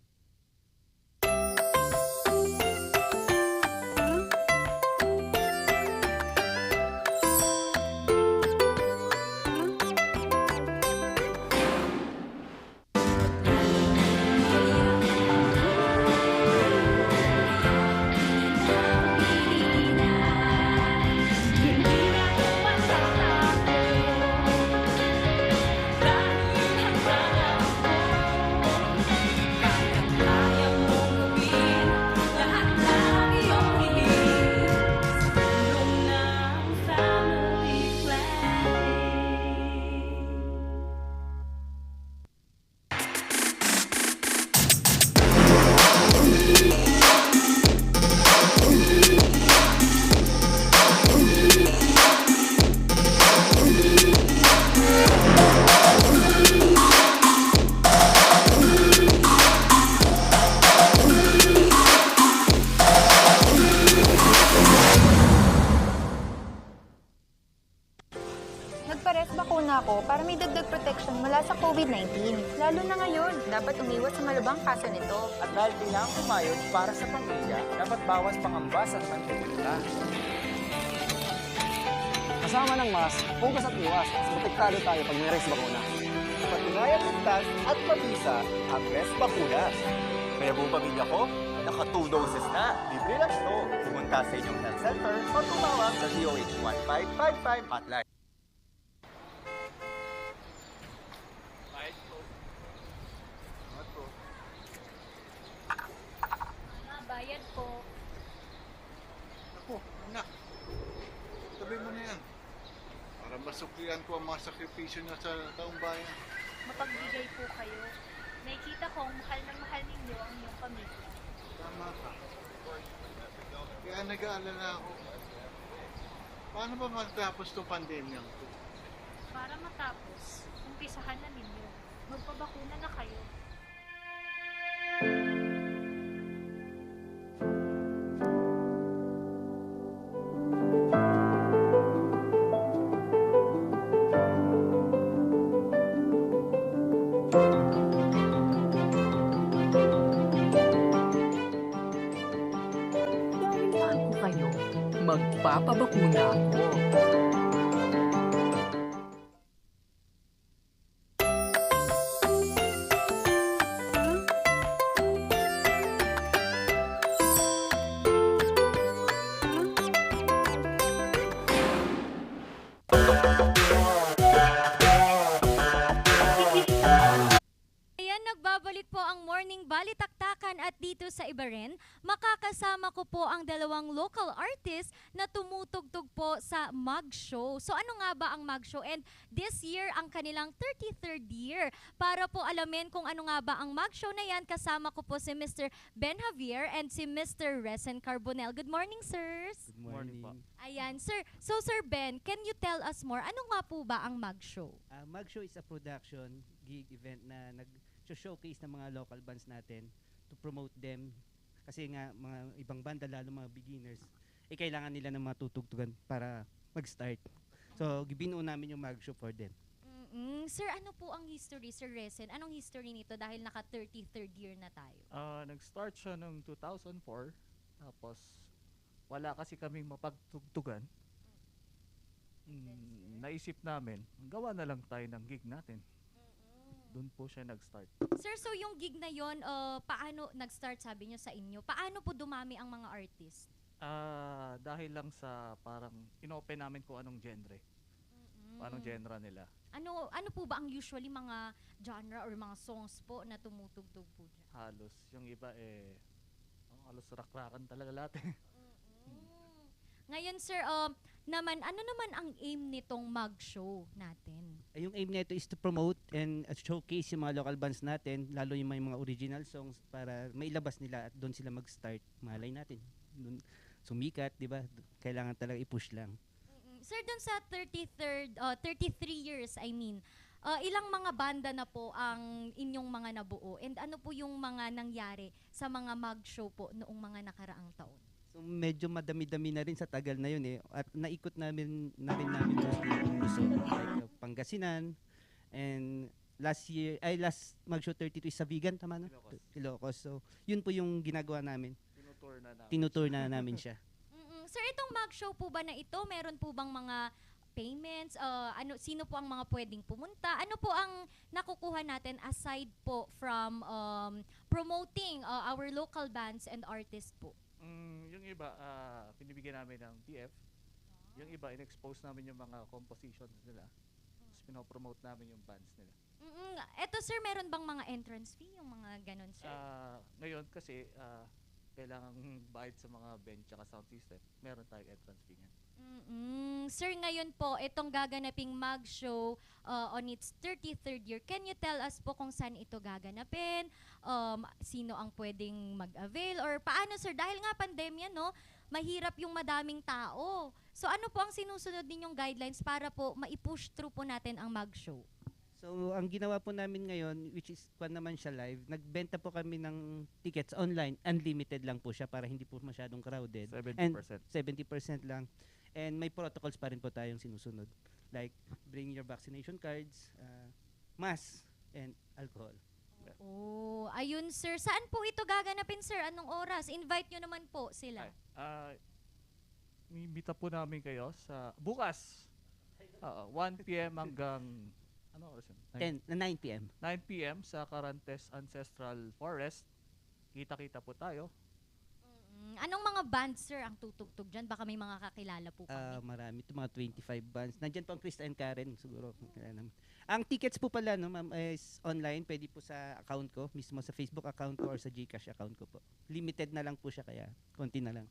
Nagpares bakuna ako para may dagdag protection mula sa COVID-19. Lalo na ngayon, dapat umiwas sa malubhang kaso nito. At dahil kailangan kumayod para sa pamilya, dapat bawas pangamba sa mantika. Kasama ng mask, hugas at iwas. Protektado tayo pag may res bakuna. Patunayang ligtas at mabisa ang res bakuna. Kaya buong pamilya ko, naka 2 doses na. Libre lang ito. Pumunta sa inyong health center o tumawag sa DOH 1555 hotline. Bayad po. Ako, anak. Tabi mo na yan. Para masuklian ko ang mga sakripisyo niya sa taong bayan. Mapagbigay po kayo. Nakikita kong mahal na mahal ninyo ang inyong pamilya. Tama ka. Kaya nag-aalala ako. Paano ba matapos itong pandemyang to? Para matapos, umpisahan na ninyo. Magpabakuna na kayo. magpapabakuna ako. Ayan, nagbabalik po ang Morning Balitaktakan at dito sa iba rin, makakasama ko po ang dalawang local artists na tumutugtog po sa Mag Show. So ano nga ba ang Mag Show? And this year, ang kanilang 33rd year. Para po alamin kung ano nga ba ang Mag Show na yan, kasama ko po si Mr. Ben Javier and si Mr. Resen Carbonell. Good morning, sirs. Good morning po. Ayan, sir. So, Sir Ben, can you tell us more? Ano nga po ba ang Mag Show? Mag Show is a production gig event na nag-showcase ng mga local bands natin to promote them. Kasi nga, mga ibang banda, lalo mga beginners, kailangan nila ng mga tutugtugan para mag-start. So, binuo namin yung Mag Show for them. Sir, ano po ang history, Sir Resen? Anong history nito dahil naka 33rd year na tayo? Nag-start siya noong 2004. Tapos, wala kasi kaming mapagtugtugan. Naisip namin, gawa na lang tayo ng gig natin. Doon po siya nag-start. Sir, so yung gig na yon, paano nag-start sabi nyo sa inyo? Paano po dumami ang mga artist? Dahil lang sa parang inopen namin kung anong genre. Anong genre nila. Ano po ba ang usually mga genre or mga songs po na tumutugtog po dyan? Halos. Yung iba halos rock-rockan talaga lahat. Ngayon, sir, ano naman ang aim nitong Mag Show natin? Yung aim nito is to promote and showcase yung mga local bands natin, lalo yung may mga original songs para mailabas nila at doon sila mag-start. Malay natin. Doon sumikat, di ba? Kailangan talaga i-push lang. Sir, dun sa 33 years, ilang mga banda na po ang inyong mga nabuo? And ano po yung mga nangyari sa mga Mag Show po noong mga nakaraang taon? So medyo madami-dami na rin sa tagal na yun eh. At naikot namin yung Luzon, like Pangasinan, and last Mag Show 32 is sa Vigan, tama na? Ilocos. So yun po yung ginagawa namin. Tinutour na namin siya. Sir, itong Mag Show po ba na ito, meron po bang mga payments? Sino po ang mga pwedeng pumunta? Ano po ang nakukuha natin aside po from promoting our local bands and artists po? Yung iba, pinibigyan namin ng TF. Yung iba, in-expose namin yung mga compositions nila. Tapos pinopromote namin yung bands nila. Eto sir, meron bang mga entrance fee? Yung mga ganon sir? Ngayon kasi, kailangan bayad sa mga bench at sound system. Meron tayong entrance fee yan. Sir, ngayon po, itong gaganaping Mag Show on its 33rd year, can you tell us po kung saan ito gaganapin? Sino ang pwedeng mag-avail? Or paano, sir? Dahil nga pandemya, no? Mahirap yung madaming tao. So ano po ang sinusunod ninyong guidelines para po ma-push through po natin ang Mag Show? So, ang ginawa po namin ngayon, which is kung naman siya live, nagbenta po kami ng tickets online. Unlimited lang po siya para hindi po masyadong crowded. 70%. And 70% lang. And may protocols pa rin po tayong sinusunod. Like, bring your vaccination cards, mask, and alcohol. Oh, ayun sir. Saan po ito gaganapin sir? Anong oras? Invite nyo naman po sila. Imita po namin kayo sa bukas. 1 p.m. hanggang ano oras yun? 9 p.m. 9 p.m. sa Carantes Ancestral Forest. Kita-kita po tayo. Anong mga bands, sir, ang tutugtog dyan? Baka may mga kakilala po kami. Marami. Ito mga 25 bands. Nandyan po ang Krista and Karen, siguro. Ang tickets po pala, no, ma'am, is online. Pwede po sa account ko, mismo sa Facebook account ko or sa GCash account ko po. Limited na lang po siya, kaya konti na lang.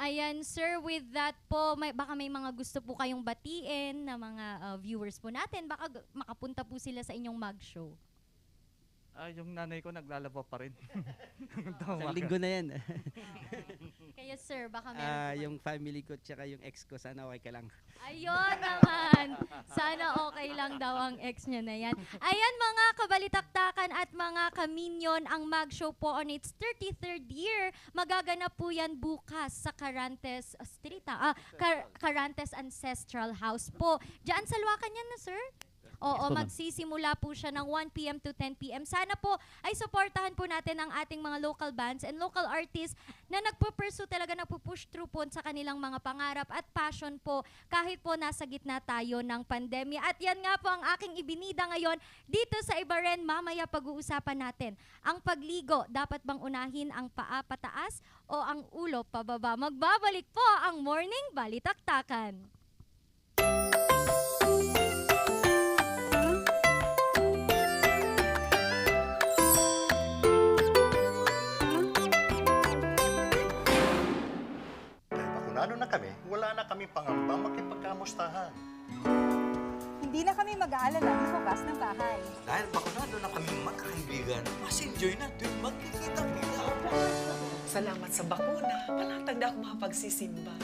Ayan, sir, with that po, baka may mga gusto po kayong batiin na mga viewers po natin. Baka makapunta po sila sa inyong Mag Show. Yung nanay ko naglalaba pa rin. Isang linggo na yan. Kaya sir, baka meron yung family ko tsaka yung ex ko, sana okay ka lang. Ayun naman. Sana okay lang daw ang ex niya na yan. Ayan mga kabalitaktakan at mga kaminyon, ang Mag Show po on its 33rd year. Magaganap po yan bukas sa Carantes Street. Carantes Ancestral House po. Diyan sa Luacan yan na sir? Oo, Yes po, ma'am. magsisimula po siya ng 1 p.m. to 10 p.m. Sana po ay supportahan po natin ang ating mga local bands and local artists na nagpo-pursue talaga, nagpo-push through po sa kanilang mga pangarap at passion po kahit po nasa gitna tayo ng pandemya. At yan nga po ang aking ibinida ngayon dito sa Iba Rin. Mamaya pag-uusapan natin ang pagligo. Dapat bang unahin ang paa pataas o ang ulo pababa? Magbabalik po ang Morning Balitaktakan. Dahil bakunado na kami, wala na kami pangamba makipagkamustahan. Hindi na kami mag-aalala ng bukas ng bahay. Dahil bakunado na kami magkakaibigan, mas enjoy na tuwing magkikita-kita. Salamat sa bakuna, palatag na ako makapagsisimba.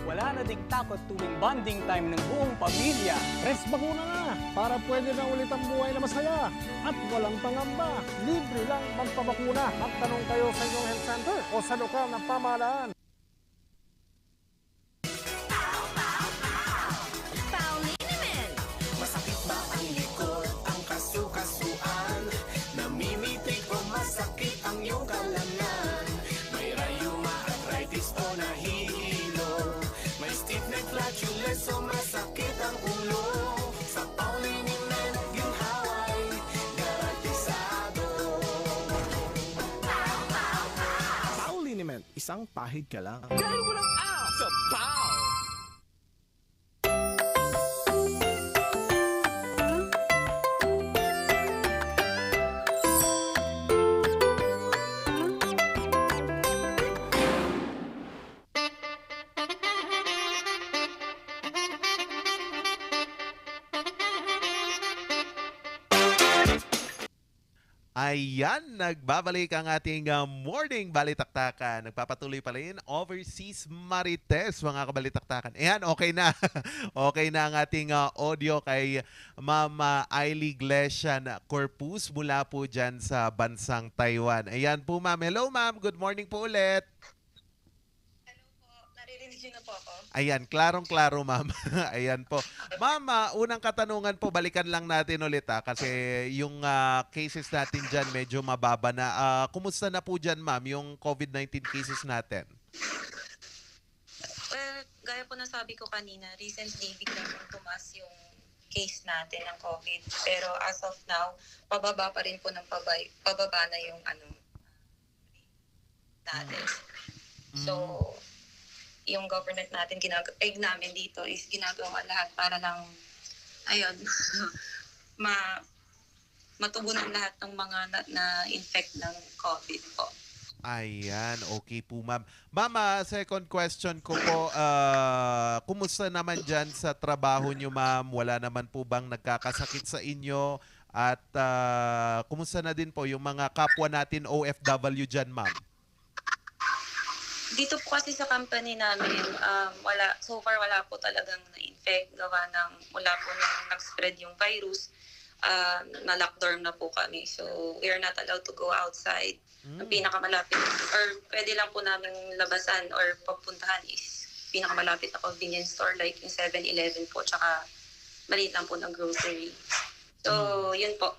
Wala na ding takot tuwing bonding time ng buong pamilya. Res bakuna na para pwede na ulit ang buhay na masaya at walang pangamba. Libre lang magpabakuna. Magtanong kayo sa inyong health center o sa lokal na pamahalaan. Masakit ba ang likod, ang kasukasuan? Namimitig o masakit ang iyong kalamnan? May rayuma, arthritis o nahihilo? May stiff neck, flatulence o masakit ang ulo? Sa Pauliniment, ginhaway, garantisado. Pauliniment, isang pahid ka lang. Dahil walang out sa PAW! Ayan, nagbabalik ang ating morning balitaktakan. Nagpapatuloy pa rin Overseas Marites, mga kabalitaktakan. Ayan, okay na. Okay na ang ating audio kay Ma'am Ailey Glesian Corpus mula po dyan sa bansang Taiwan. Ayan po, ma'am. Hello, ma'am. Good morning po ulit. Naririnig niyo na po ako? Ayan, klarong-klaro, ma'am. Ayan po. Ma'am, unang katanungan po, balikan lang natin ulit kasi yung cases natin dyan medyo mababa na. Kumusta na po dyan, ma'am, yung COVID-19 cases natin? Well, gaya po na sabi ko kanina, recently biglang tumaas yung case natin ng COVID. Pero as of now, pababa pa rin po ng pababa na yung natin. So, yung government natin, namin dito is ginagawa lahat para lang, ayun, matugunan lahat ng mga na-infect ng COVID po. Ayan, okay po, ma'am. Ma'am, second question ko po, kumusta naman dyan sa trabaho nyo, ma'am? Wala naman po bang nagkakasakit sa inyo? At kumusta na din po yung mga kapwa natin OFW dyan, ma'am? Dito po kasi sa company namin, so far wala po talagang na-infect. Gawa ng, mula po nang nag-spread yung virus, na-lockdown na po kami. So, we are not allowed to go outside. Ang pinakamalapit, or pwede lang po namin labasan or papuntahan is pinakamalapit na convenience store like yung 7-Eleven po, tsaka maliit lang po ng grocery. So, yun po.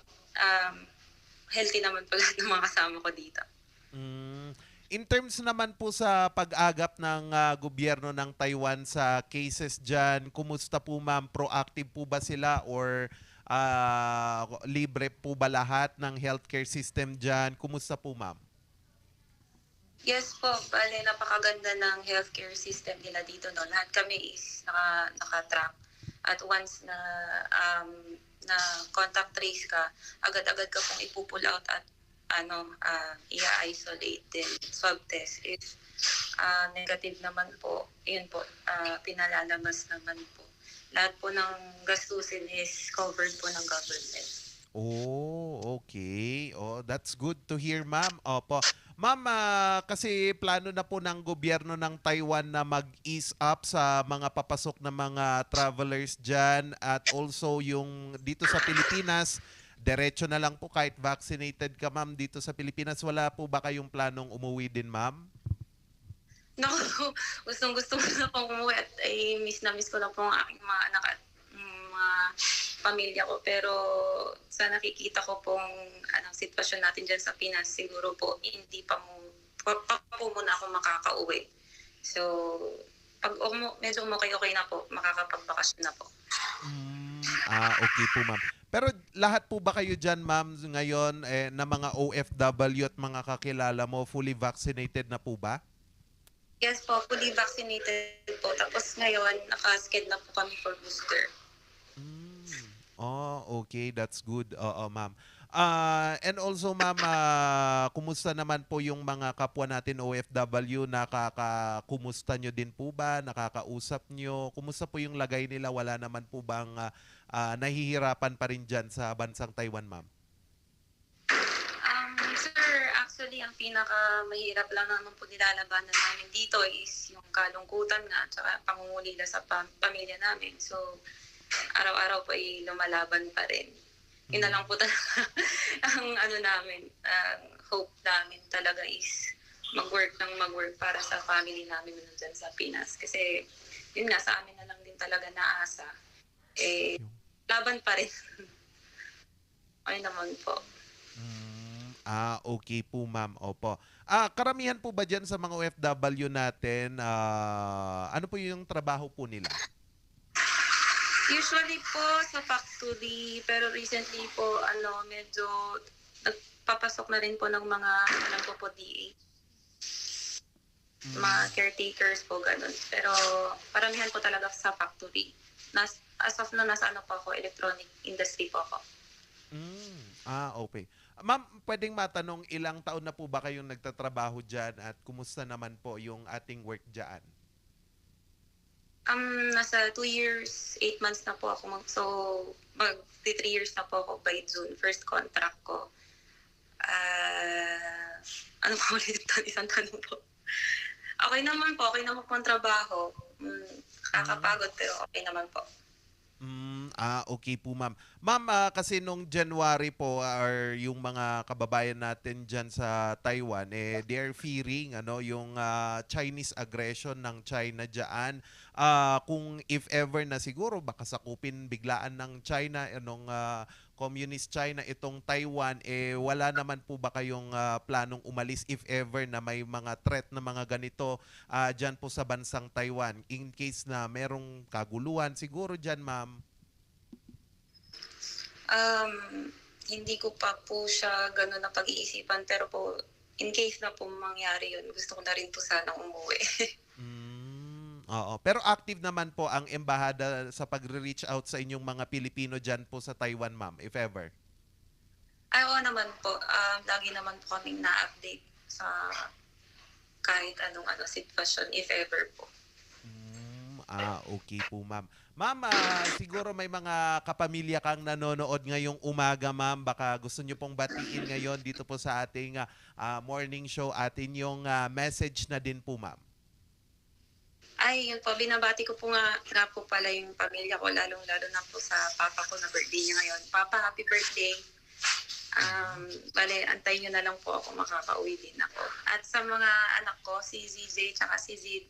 Healthy naman po lahat ng mga kasama ko dito. In terms naman po sa pag-agap ng gobyerno ng Taiwan sa cases dyan, kumusta po, ma'am? Proactive po ba sila or libre po ba lahat ng healthcare system dyan? Kumusta po, ma'am? Yes po, bale napakaganda ng healthcare system nila dito, no. Lahat kami is naka-track. At once na contact trace ka, agad-agad ka pong ipupull out at i-isolate din. Swab test. If negative naman po, yun po, pinalalabas naman po. Lahat po ng gastusin is covered po ng government. Oh, okay. Oh, that's good to hear, ma'am. Opo. Ma'am, kasi plano na po ng gobyerno ng Taiwan na mag-ease up sa mga papasok na mga travelers dyan at also yung dito sa Pilipinas, diretso na lang po kahit vaccinated ka, ma'am, dito sa Pilipinas. Wala po ba kayong planong umuwi din, ma'am? Naku, gustong-gusto ko na pong umuwi at miss na miss ko na po ang aking mga anak at mga pamilya ko. Pero sa nakikita ko pong sitwasyon natin dyan sa Pinas, siguro po hindi pa po muna ako makakauwi. So, pag medyo okay na po, makakapagbakasyon na po. Okay po, ma'am. Pero lahat po ba kayo dyan, ma'am, ngayon na mga OFW at mga kakilala mo, fully vaccinated na po ba? Yes po, fully vaccinated po. Tapos ngayon, nakasked na po kami for booster. Okay. That's good. Oo, ma'am. And also, ma'am, kumusta naman po yung mga kapwa natin OFW? Kumusta nyo din po ba? Nakakausap nyo? Kumusta po yung lagay nila? Wala naman po bang nahihirapan pa rin dyan sa bansang Taiwan, ma'am? Sir, actually, ang pinakamahirap lang naman po nilalabanan namin dito is yung kalungkutan nga at saka pangungulila sa pamilya namin. So, araw-araw po ay lumalaban pa rin. Yun na lang po talaga ang namin, hope namin talaga is mag-work para sa family namin dyan sa Pinas. Kasi yun nga, sa amin na lang din talaga naasa. Laban pa rin. Ay naman po. Okay po, ma'am. Opo. Karamihan po ba dyan sa mga OFW natin, ano po yung trabaho po nila? Usually po sa factory, pero recently po medyo nagpapasok na rin po ng mga po DA. Mga caretakers po ganun. Pero paramihan po talaga sa factory. As of now, nasa po ako, electronic industry po ako. Okay. Ma'am, pwedeng matanong ilang taon na po ba kayong nagtatrabaho dyan at kumusta naman po yung ating work dyan? Nasa 2 years, 8 months na po ako. So, mag-3 years na po ako by June. First contract ko. Ano po ulit? Isang tanong po. Okay naman po ang trabaho. Kakapagod pero okay naman po. Okay po, ma'am. Ma'am, kasi nung January po, yung mga kababayan natin dyan sa Taiwan, they are fearing yung Chinese aggression ng China dyan. Kung if ever na siguro, baka sakupin biglaan ng China, Communist China, itong Taiwan, wala naman po ba kayong planong umalis if ever na may mga threat na mga ganito dyan po sa bansang Taiwan? In case na merong kaguluhan, siguro dyan, ma'am? Hindi ko pa po siya gano'n na pag-iisipan, pero po, in case na po mangyari yun, gusto ko na rin po sana umuwi. Oo. Pero active naman po ang embahada sa pagre-reach out sa inyong mga Pilipino dyan po sa Taiwan, ma'am, if ever? Ay, oo naman po. Lagi naman po kaming na-update sa kahit anong sitwasyon, if ever po. Okay po, ma'am. Ma'am, siguro may mga kapamilya kang nanonood ngayong umaga, ma'am. Baka gusto nyo pong batiin ngayon dito po sa ating morning show. Atin yung message na din po, ma'am. Ay, yun po. Binabati ko po nga po pala yung pamilya ko, lalong-lalo na po sa papa ko na birthday niya ngayon. Papa, happy birthday. Bale, antayin nyo na lang po ako, makakauwi din ako. At sa mga anak ko, si ZJ tsaka si Zid,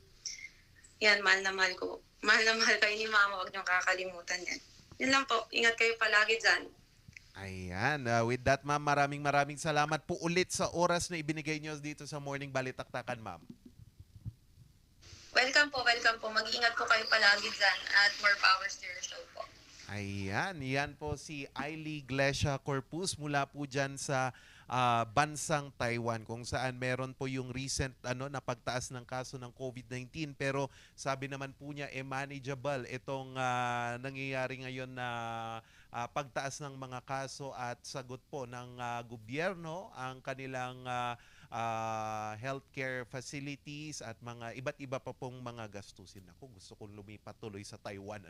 yan, mahal na mahal ko. Mahal na mahal kayo ni Mama, huwag niyong kakalimutan yan. Yun lang po, ingat kayo palagi dyan. Ayan, with that, ma'am, maraming salamat po ulit sa oras na ibinigay niyo dito sa Morning Balitaktakan, ma'am. Welcome po. Mag-iingat po kayo palagi dyan at more power to your show po. Ayan, yan po si Ailey Iglesia Corpus mula po dyan sa bansang Taiwan, kung saan meron po yung recent na pagtaas ng kaso ng COVID-19, pero sabi naman po niya manageable itong nangyayari ngayon na pagtaas ng mga kaso at sagot po ng gobyerno ang kanilang healthcare facilities at mga iba't iba pa pong mga gastusin. Ako, gusto kong lumipat tuloy sa Taiwan.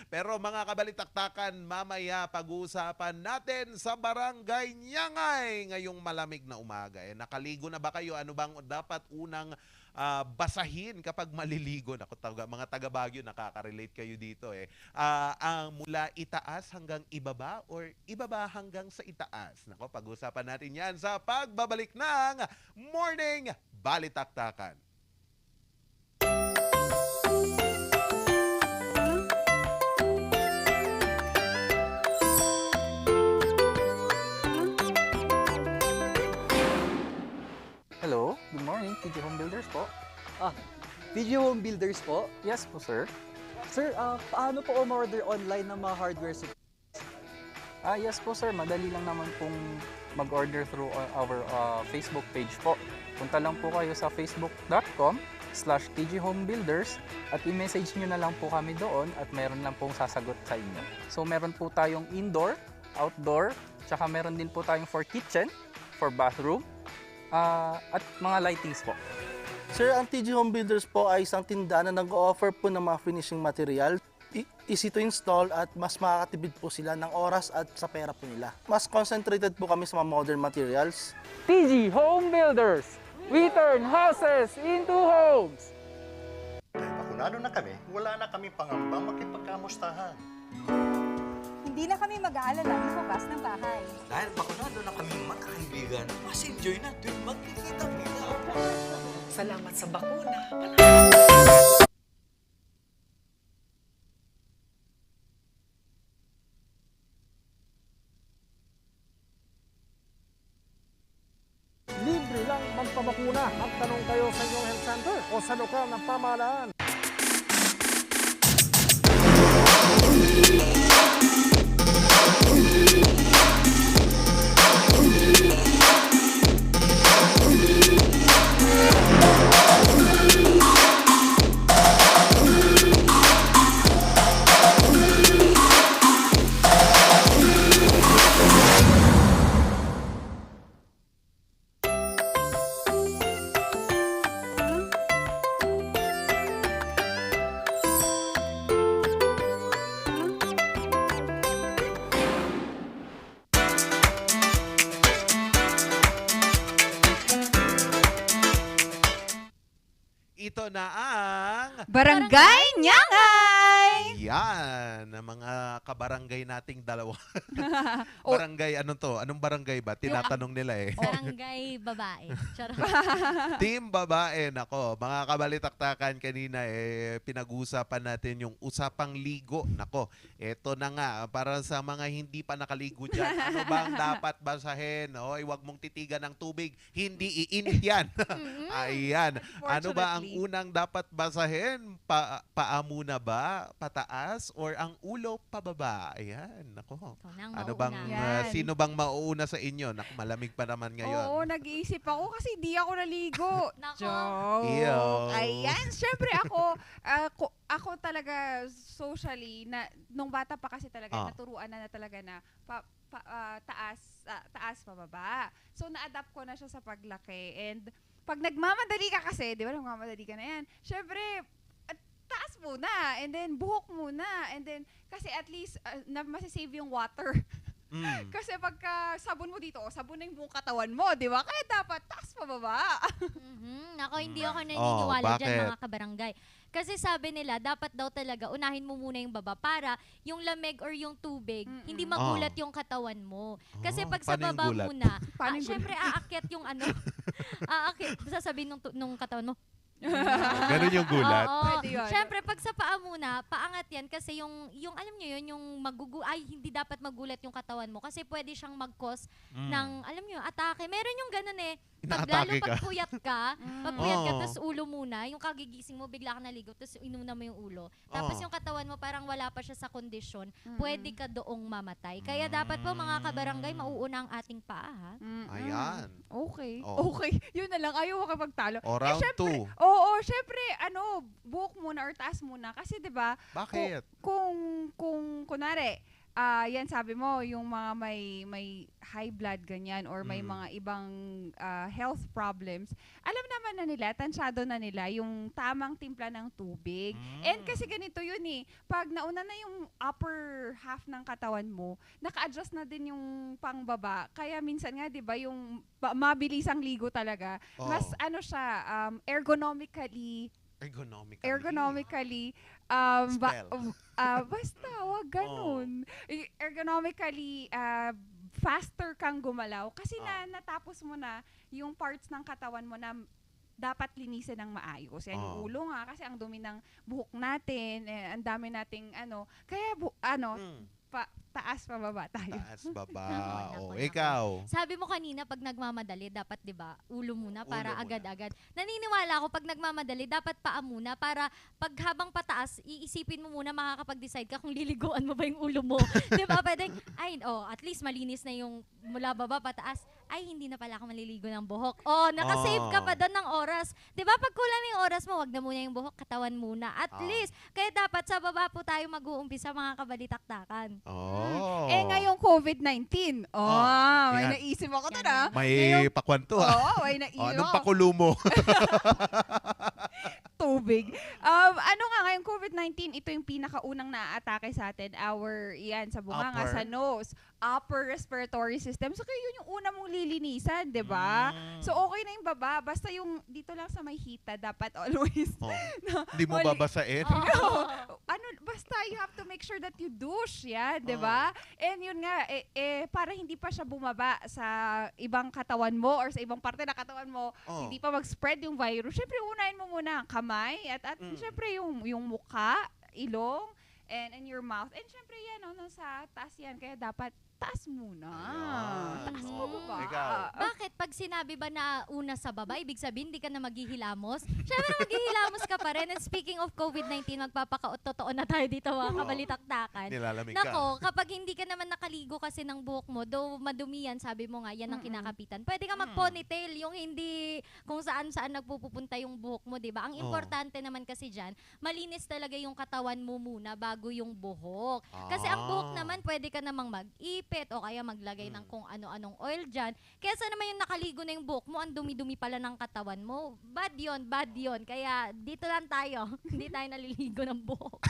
Pero mga kabalitaktakan, mamaya pag-uusapan natin sa Barangay Nyangay ngayong malamig na umaga. Nakaligo na ba kayo? Ano bang dapat unang basahin kapag maliligo? Naku, mga taga-Baguio, nakaka-relate kayo dito mula itaas hanggang ibaba or ibaba hanggang sa itaas. Naku, pag-usapan natin yan sa pagbabalik ng Morning Balitaktakan. TG Home Builders po? Yes po, sir. Sir, paano po umorder online ng mga hardware supplies? Yes po, sir. Madali lang naman pong mag-order through our Facebook page po. Punta lang po kayo sa facebook.com/tghomebuilders at i-message nyo na lang po kami doon at meron lang pong sasagot sa inyo. So meron po tayong indoor, outdoor, tsaka meron din po tayong for kitchen, for bathroom, at mga lightings po. Sir, ang TG Home Builders po ay isang tindahan na nag-o-offer po ng mga finishing material. Easy to install at mas makakatipid po sila ng oras at sa pera po nila. Mas concentrated po kami sa mga modern materials. TG Home Builders! We turn houses into homes! Dahil bakunado na kami, wala na kami pangambang makipagkamustahan. Hindi na kami mag-aalala lumabas ng bahay. Dahil bakunado na kami magkakaibigan, mas enjoy na tuwing magkikita-kita. Salamat sa bakuna. Libre lang magpabakuna. Magtanong kayo sa inyong health center o sa lokal ng pamahalaan. Ito na ang Barangay Nyangay! Yan, ang mga kabarangay nating dalawa. Barangay, ano to? Anong barangay ba? Tinatanong nila eh. Barangay babae. Charot. Team babae, nako. Mga kabalitaktakan kanina pinag-uusapan natin yung usapang ligo. Nako, eto na nga, para sa mga hindi pa nakaligo dyan, ano bang dapat basahin? Hoy, wag mong titigan ng tubig, hindi iinit yan. Ayan. Ano ba ang unang dapat basahin? Paa muna ba? Pataas? Or ang ulo pababa? Ayan, nako. Ano bang, sino bang mauuna sa inyo? Naku, malamig pa naman ngayon. Oo, nag-iisip ako kasi di ako naligo. Joke. Ew. Ayan, syempre ako talaga socially, nung bata pa kasi talaga, naturuan na talaga na taas, pababa. So, na-adapt ko na siya sa paglaki. And pag nagmamadali ka kasi, di ba, nagmamadali ka na yan, syempre, taas muna, and then buhok muna, and then, kasi at least, masisave yung water. Kasi pagka sabon mo dito, sabon na yung buong katawan mo, di ba? Kaya dapat taas pababa. Ako, hindi ako naniniwala dyan, mga kabarangay. Kasi sabi nila, dapat daw talaga, unahin mo muna yung baba para yung lamig or yung tubig, hindi magulat yung katawan mo. Kasi pag sa baba muna, syempre aakyat yung aakyat, sasabihin nung katawan mo, ganun yung gulat. Oo. Syempre, pag sa paa muna, paangat yan kasi yung alam nyo yun, yung hindi dapat magulat yung katawan mo kasi pwede siyang mag-cause ng, alam nyo, atake. Meron yung ganun lalo pag puyat ka, tapos ulo muna, yung kagigising mo, bigla ka naligo, tapos inuna mo yung ulo. Tapos yung katawan mo, parang wala pa siya sa kondisyon, pwede ka doong mamatay. Kaya dapat po, mga kabarangay, mauuna ang ating paa, ha? Ayan. Okay. Okay. Yun na lang. Ayaw ko magtalo. O, round 2. Oo, syempre, buhok muna or taas muna. Kasi, di ba? Bakit? Kung kunwari, yan sabi mo, yung mga may high blood ganyan or may mga ibang health problems, alam naman na nila, tansyado na nila yung tamang timpla ng tubig. And kasi ganito yun pag nauna na yung upper half ng katawan mo, naka-adjust na din yung pangbaba. Kaya minsan nga, di ba, yung mabilisang ligo talaga, mas siya, ergonomically, basta, wag ganun. Ergonomically, faster kang gumalaw kasi natapos mo na yung parts ng katawan mo na dapat linisin ng maayos. Yan yung ulo nga kasi ang dumi ng buhok natin, ang dami nating kaya taas pababa tayo. Taas baba. Nako, O, ikaw. Sabi mo kanina, pag nagmamadali, dapat, di ba, ulo muna para Ulo muna. agad-agad. Naniniwala ako, pag nagmamadali, dapat paa muna para pag habang pataas, iisipin mo muna, makakapag-decide ka kung liliguan mo ba yung ulo mo. Di ba? Pwedeng, at least malinis na yung mula baba pataas. Ay, hindi na pala ako maliligo ng buhok. Nakasave ka pa doon ng oras. Di ba? Pag kulang yung oras mo, wag na muna yung buhok, katawan muna. At least, kaya dapat sa baba po tayo mag-uumpisa, mga kabalitaktakan. Ngayong COVID-19. May yan. naisip ako doon ah. May pakwanto ha. May naisip Anong ako. pakulo mo? Tubig. Ano nga ngayong COVID-19, ito yung pinakaunang naaatake sa atin. Sa bunganga, sa nose, upper respiratory system. So kaya yun yung una mong lilinisan, di ba? So okay na yung baba. Basta yung dito lang sa may hita, dapat always. Hindi mo babasain. Basta you have to make sure that you douche, di ba? And yun nga, para hindi pa siya bumaba sa ibang katawan mo or sa ibang parte na katawan mo, hindi pa mag-spread yung virus. Syempre, unahin mo muna ang kamay at syempre yung mukha, ilong, and your mouth. And syempre yan, sa taas yan. Kaya dapat taas muna. Taas mo ba? Bakit? Pag sinabi ba na una sa baba, ibig sabihin, hindi ka na maghihilamos? Syempre, maghihilamos ka pa rin. And speaking of COVID-19, magpapaka-totoo na tayo dito, mga kabalitaktakan. Nilalamig ka. Nako, kapag hindi ka naman nakaligo kasi ng buhok mo, though madumi yan, sabi mo nga, yan ang kinakapitan. Pwede ka mag-ponytail, yung hindi kung saan-saan nagpupunta yung buhok mo, di ba? Ang importante naman kasi dyan, malinis talaga yung katawan mo muna bago yung buhok. Kasi ang buhok naman, pwede ka namang mag-ipit o kaya maglagay ng kung ano-anong oil dyan. Kaya sa naman yung nakaligo na yung buhok mo, ang dumi-dumi pala ng katawan mo. Bad yun. Kaya dito lang tayo. Hindi tayo naliligo ng buhok.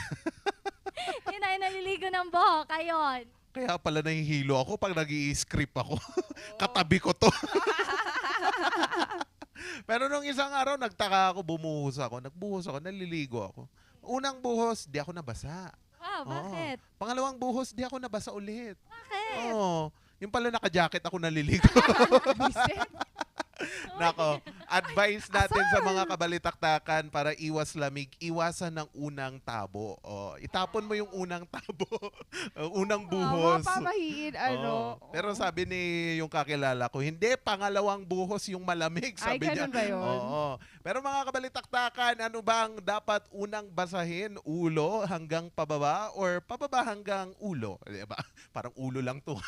Hindi tayo naliligo ng buhok. Ayun. Kaya pala nahihilo ako pag nag-i-script ako. Katabi ko to. Pero nung isang araw, nagtaka ako, nagbuhos ako, naliligo ako. Unang buhos, di ako nabasa. Wow, bakit? Pangalawang buhos, di ako nabasa ulit. Bakit? Yung pala naka-jacket ako naliligo. Nako, advice natin sa mga kabalitaktakan para iwas lamig, iwasan ng unang tabo. Itapon mo yung unang tabo, unang buhos. Mapamahiin, Pero sabi ni yung kakilala ko, hindi, pangalawang buhos yung malamig. Sabi niya. Ganun ba yun? Pero mga kabalitaktakan, ano bang dapat unang basahin? Ulo hanggang pababa or pababa hanggang ulo? Diba? Parang ulo lang to.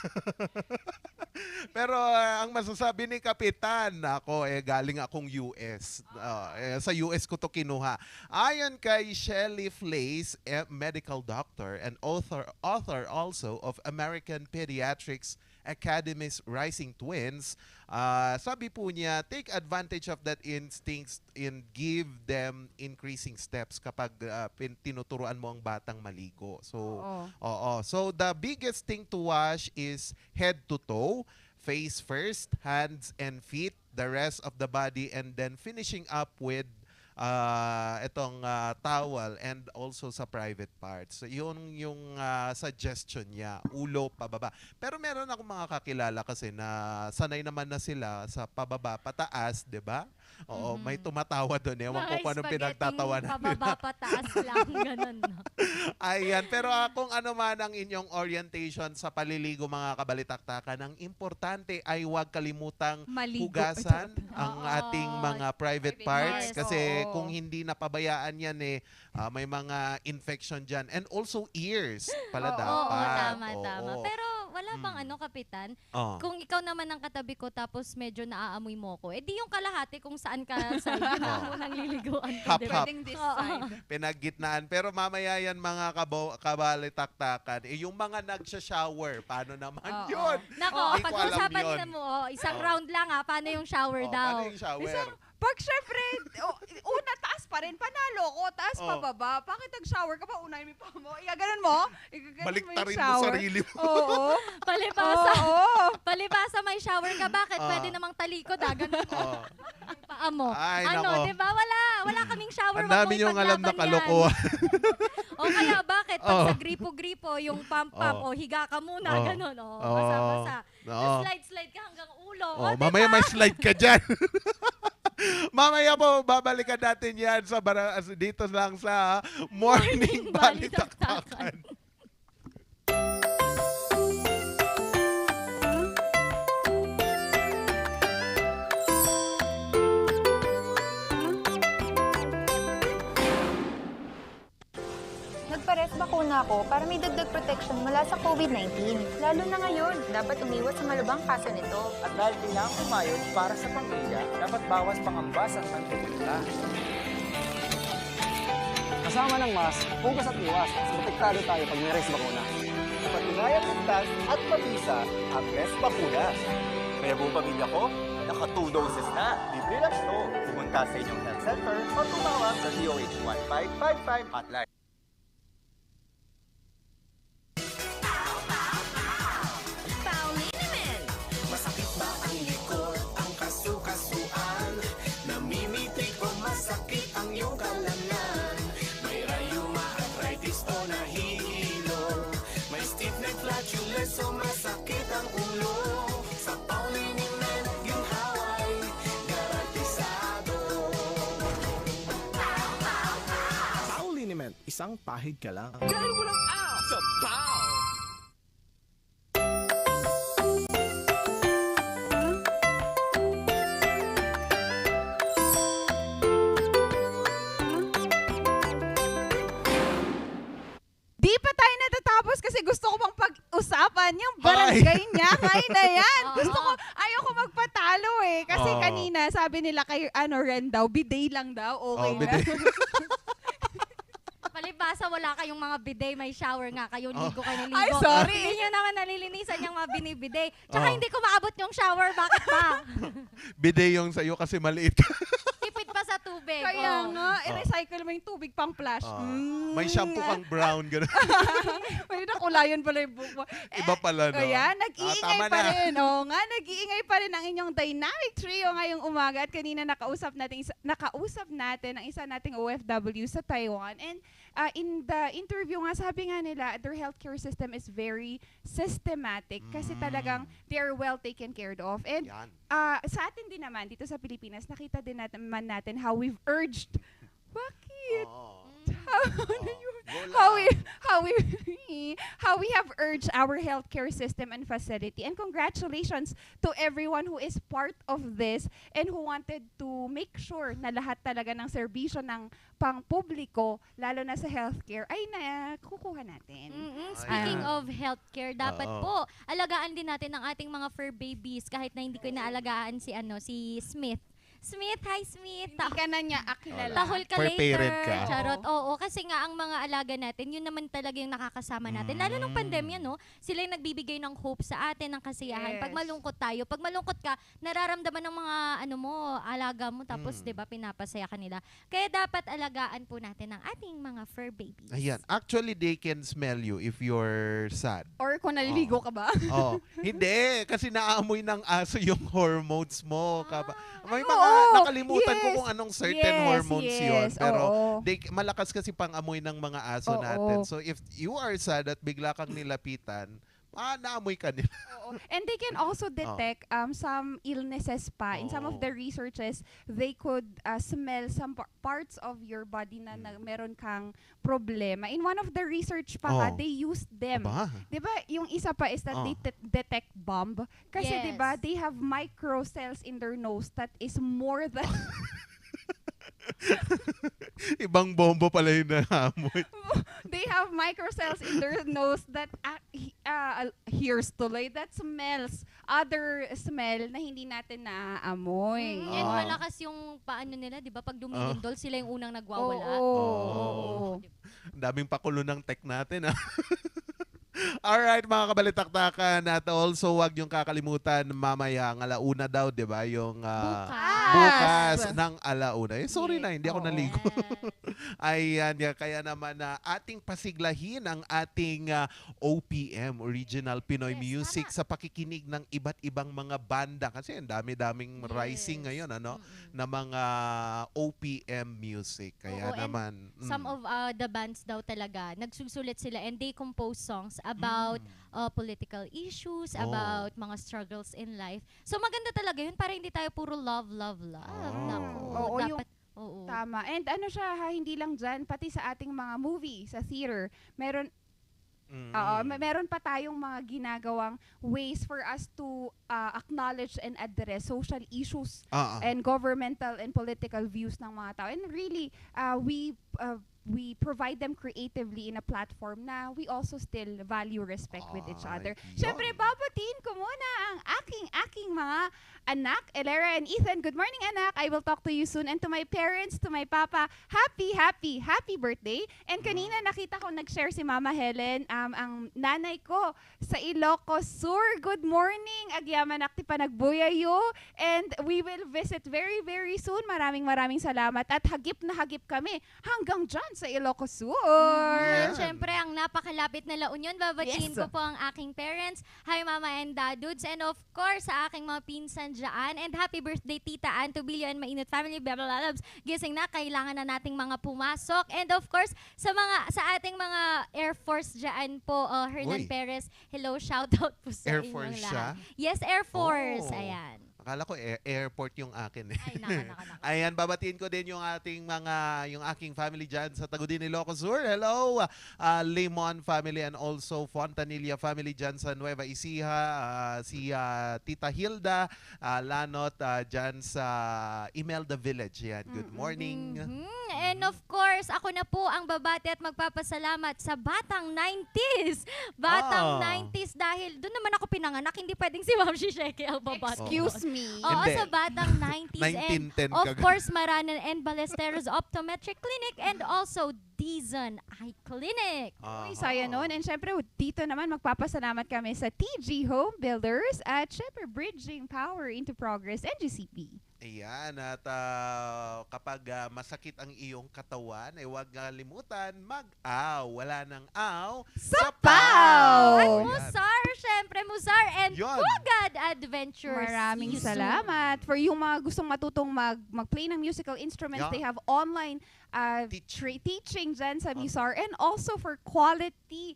Pero ang masasabi ni Kapitan, galing akong US. Sa US ko to kinuha. Ayon kay Shelley Flace, medical doctor and author also of American Pediatrics Academy's Rising Twins, sabi po niya, take advantage of that instincts and give them increasing steps kapag tinuturuan mo ang batang maligo. So, so the biggest thing to wash is head to toe, face first, hands and feet, the rest of the body, and then finishing up with towel and also sa private parts. So, yun yung suggestion niya, ulo, pababa. Pero meron akong mga kakilala kasi na sanay naman na sila sa pababa, pataas, di ba? May tumatawa doon. Ewan ko kung anong pinagtatawanan nila. Pababa, pataas lang, ganun. Ayan, pero kung ano man ang inyong orientation sa paliligo, mga kabalitaktakan, ang importante ay huwag kalimutang hugasan ang ating mga private parts. Kasi kung hindi napabayaan yan, may mga infection dyan. And also ears pala dapat. Tama. Pero wala bang Kapitan? Kung ikaw naman ang katabi ko tapos medyo naaamoy mo ko, di yung kalahati kung saan ka side, yun ang unang liliguan ko. Hap-hap. Pinaggitnaan. Pero mamaya yan mga kabalitaktakan, yung mga nagsha-shower, paano naman yun? Nako, pag-usapan nila mo, isang round lang paano yung shower daw? Paano yung shower? Pag syempre, una taas pa rin, panalo ko, taas pababa. Bakit nag-shower ka pa, unahin mo pa mo? Igaganon mo? Baliktarin mo sarili mo. Oo. Palibasa may shower ka, bakit? Pwede namang talikod, ganun. Paa mo. Di ba? Wala kaming shower. Ang dami yung alam na kalokohan. O kaya bakit? Pag sa gripo-gripo, yung pump-pump, higa ka muna, ganun. Basa-basa. Slide-slide ka hanggang ulo. Mamaya may slide ka dyan. Mamaya po, babalikan natin yan dito lang sa Morning Balitaktakan. bakuna ako para may dagdag protection mula sa COVID-19. Lalo na ngayon, dapat umiwas sa malubhang kaso nito. At dahil kailangan kumayod para sa pamilya, dapat bawas pangambas ang pantututa. Kasama ng mask, hugas at iwas, mas protektado tayo pag may res bakuna. Patunayan ligtas at mabisa ang Res Bakuna. Kaya buong pamilya ko, naka 2 doses na. Libre lang ito. Pumunta sa inyong health center o tumawag sa DOH 1555 hotline. Masakit ba ang likod, ang kasukasuan? Namimitik o masakit ang iyong kalamnan? May rayuma, arthritis o nahihilo? May stiff neck, flatulence o masakit ang ulo? Sa Pauliniment, ginhaway, garantisado. Pauliniment, isang pahig ka lang. Dahil walang out sa Pau! Di pa tayo natatapos kasi gusto ko pang pag-usapan yung barangay niya. Ngayon na yan. Ayaw ko magpatalo eh. Kasi Oo. kanina sabi nila kay Ren daw, bidet lang daw. Okay na. bidet. Palibasa, wala kayong mga bidet, may shower nga kayo, ligo kayo ng ligo. Ay, sorry. Hindi nyo naman nalilinisan yung mga binibidet. Tsaka Oh. hindi ko maabot yung shower, bakit ba? Bidet yung sa'yo kasi maliit ka. Tipid pa sa tubig. Kaya Oh. nga, i-recycle mo yung tubig pang flash. May shampoo kang brown, gano'n. May nakulayan pala yung buhok mo. Iba pala, no? O yan, nag-iingay tama pa na. rin. Oo nga, nag-iingay pa rin ang inyong dynamic trio ngayong umaga. At kanina nakausap natin ang isa nating OFW sa Taiwan. And in the interview nga, sabi nga nila, their healthcare system is very systematic kasi talagang they are well taken care of. And sa atin din naman, dito sa Pilipinas, nakita din natin how we've urged. Bakit? How we have urged our healthcare system and facility. And congratulations to everyone who is part of this and who wanted to make sure na lahat talaga ng serbisyo ng pangpubliko, lalo na sa healthcare, ay nakukuha natin. Speaking of healthcare, dapat Oo. po alagaan din natin ang ating mga fur babies kahit na hindi ko inaalagaan si Smith. Smith, hi Smith. Hindi ka na niya akilala. Tahol ka For later. parent ka. Charot. Oo, kasi nga ang mga alaga natin, yun naman talaga yung nakakasama natin. Lalo nung pandemya, no? Sila yung nagbibigay ng hope sa atin, ng kasiyahan. Yes. Pag malungkot tayo, pag malungkot ka, nararamdaman ng mga alaga mo, tapos 'di ba pinapasaya ka nila. Kaya dapat alagaan po natin ang ating mga fur babies. Ayan. Actually, they can smell you if you're sad. Or kung naliligo ka ba? Oh, hindi kasi naamoy ng aso yung hormones mo. May mga nakalimutan ko kung anong certain hormones yun. Pero malakas kasi pang-amoy ng mga aso natin. So if you are sad at bigla kang nilapitan, naamoy ka nila. And they can also detect some illnesses pa. In some of the researches, they could smell some parts of your body na meron kang problema. In one of the research pa they used them. Aba. 'Di ba? Yung isa pa is that they detect bomb. Kasi 'di ba, they have microcells in their nose that is more than Ibang bombo pala yung naamoy. they have microcells in their nose that hears tuloy, that smells other smell na hindi natin naaamoy. And malakas yung paano nila, 'di ba? Pag dumilindol, sila yung unang nagwawala. Ang daming pakulo ng tech natin. Alright, mga kabalitaktakan, at also wag yung kakalimutan mamaya ang alauna daw, di ba? Yung bukas ng alauna. Sorry na, hindi ako naligo. Ayan, kaya naman ating pasiglahin ang ating OPM, Original Pinoy Music, sa pakikinig ng iba't ibang mga banda. Kasi ang dami-daming rising ngayon, na mga OPM music. Kaya naman. Some of the bands daw talaga, nagsusulit sila and they compose songs about political issues, about mga struggles in life. So maganda talaga yun para hindi tayo puro love. Oo, Dapat, tama. And hindi lang dyan, pati sa ating mga movie, sa theater, meron meron pa tayong mga ginagawang ways for us to acknowledge and address social issues and governmental and political views ng mga tao. And really, we we provide them creatively in a platform na we also still value respect with each other. Siyempre, babatiin ko muna ang aking mga anak, Elera and Ethan. Good morning, anak. I will talk to you soon. And to my parents, to my papa, happy birthday. And kanina nakita ko nag-share si Mama Helen, ang nanay ko sa Ilocos Sur. Good morning. Agyaman akti pa nagbuyayo. And we will visit very, very soon. Maraming salamat. At hagip na hagip kami hanggang dyan sa Ilocos Sur. And syempre, ang napakalapit na La Union, babatiin ko po ang aking parents. Hi, Mama and Dadudes. And of course, sa aking mga pinsan dyan. And happy birthday, Tita Ann, Tobilio and Mainit Family, Bebelalabs. Gising na, kailangan na nating mga pumasok. And of course, sa ating mga Air Force dyan po, Hernan Perez, hello, shoutout po sa Air inyong Force lahat. siya? Yes, Air Force. Oh. Ayan. Akala ko airport yung akin. Ay, naka. Ayan, babatiin ko din yung yung aking family dyan sa Tagudin, Ilocos Sur. Hello, Limon family and also Fontanilla family dyan sa Nueva Ecija. Si Tita Hilda Lanot dyan sa Imelda Village. Yan, good morning. And of course, ako na po ang babati at magpapasalamat sa Batang 90s. Batang 90s dahil doon naman ako pinanganak. Hindi pwedeng si Ma'am Shisheke ang babati. Excuse me. Oo, sa Batang 90s. And 1910 of course, Maranan and Ballesteros Optometric Clinic and also Dizon Eye Clinic. Uy, saya nun. And syempre, dito naman magpapasalamat kami sa TG Home Builders at syempre Bridging Power into Progress, NGCP. Ayan, at kapag masakit ang iyong katawan, ay huwag limutan mag-aw. Wala nang aw sa PAW! At Musar, syempre Musar and Pugad Adventures. Maraming salamat. For yung mga gustong matutong mag-play ng musical instruments, they have online teaching dyan sa Musar. And also for quality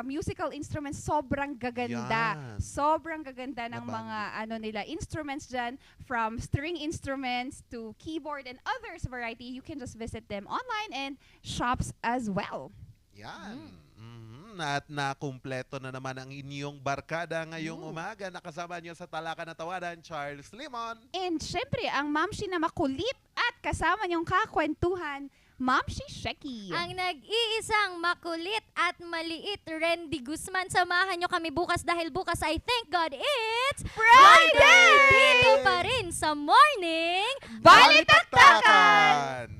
musical instruments, sobrang gaganda. Sobrang gaganda ng mga instruments dyan, from string instruments to keyboard and others variety. You can just visit them online and shops as well. Yan. At nakumpleto na naman ang inyong barkada ngayong umaga. Nakasama niyo sa Talaka na Tawanan, Charles Limon. And syempre, ang mamshi na makulit at kasama niyong kakwentuhan, Mamshi Sheki. Ang nag-iisang makulit at maliit, Randy Guzman. Samahan nyo kami bukas dahil bukas ay thank God it's Friday! Dito pa rin sa Morning Balitaktakan!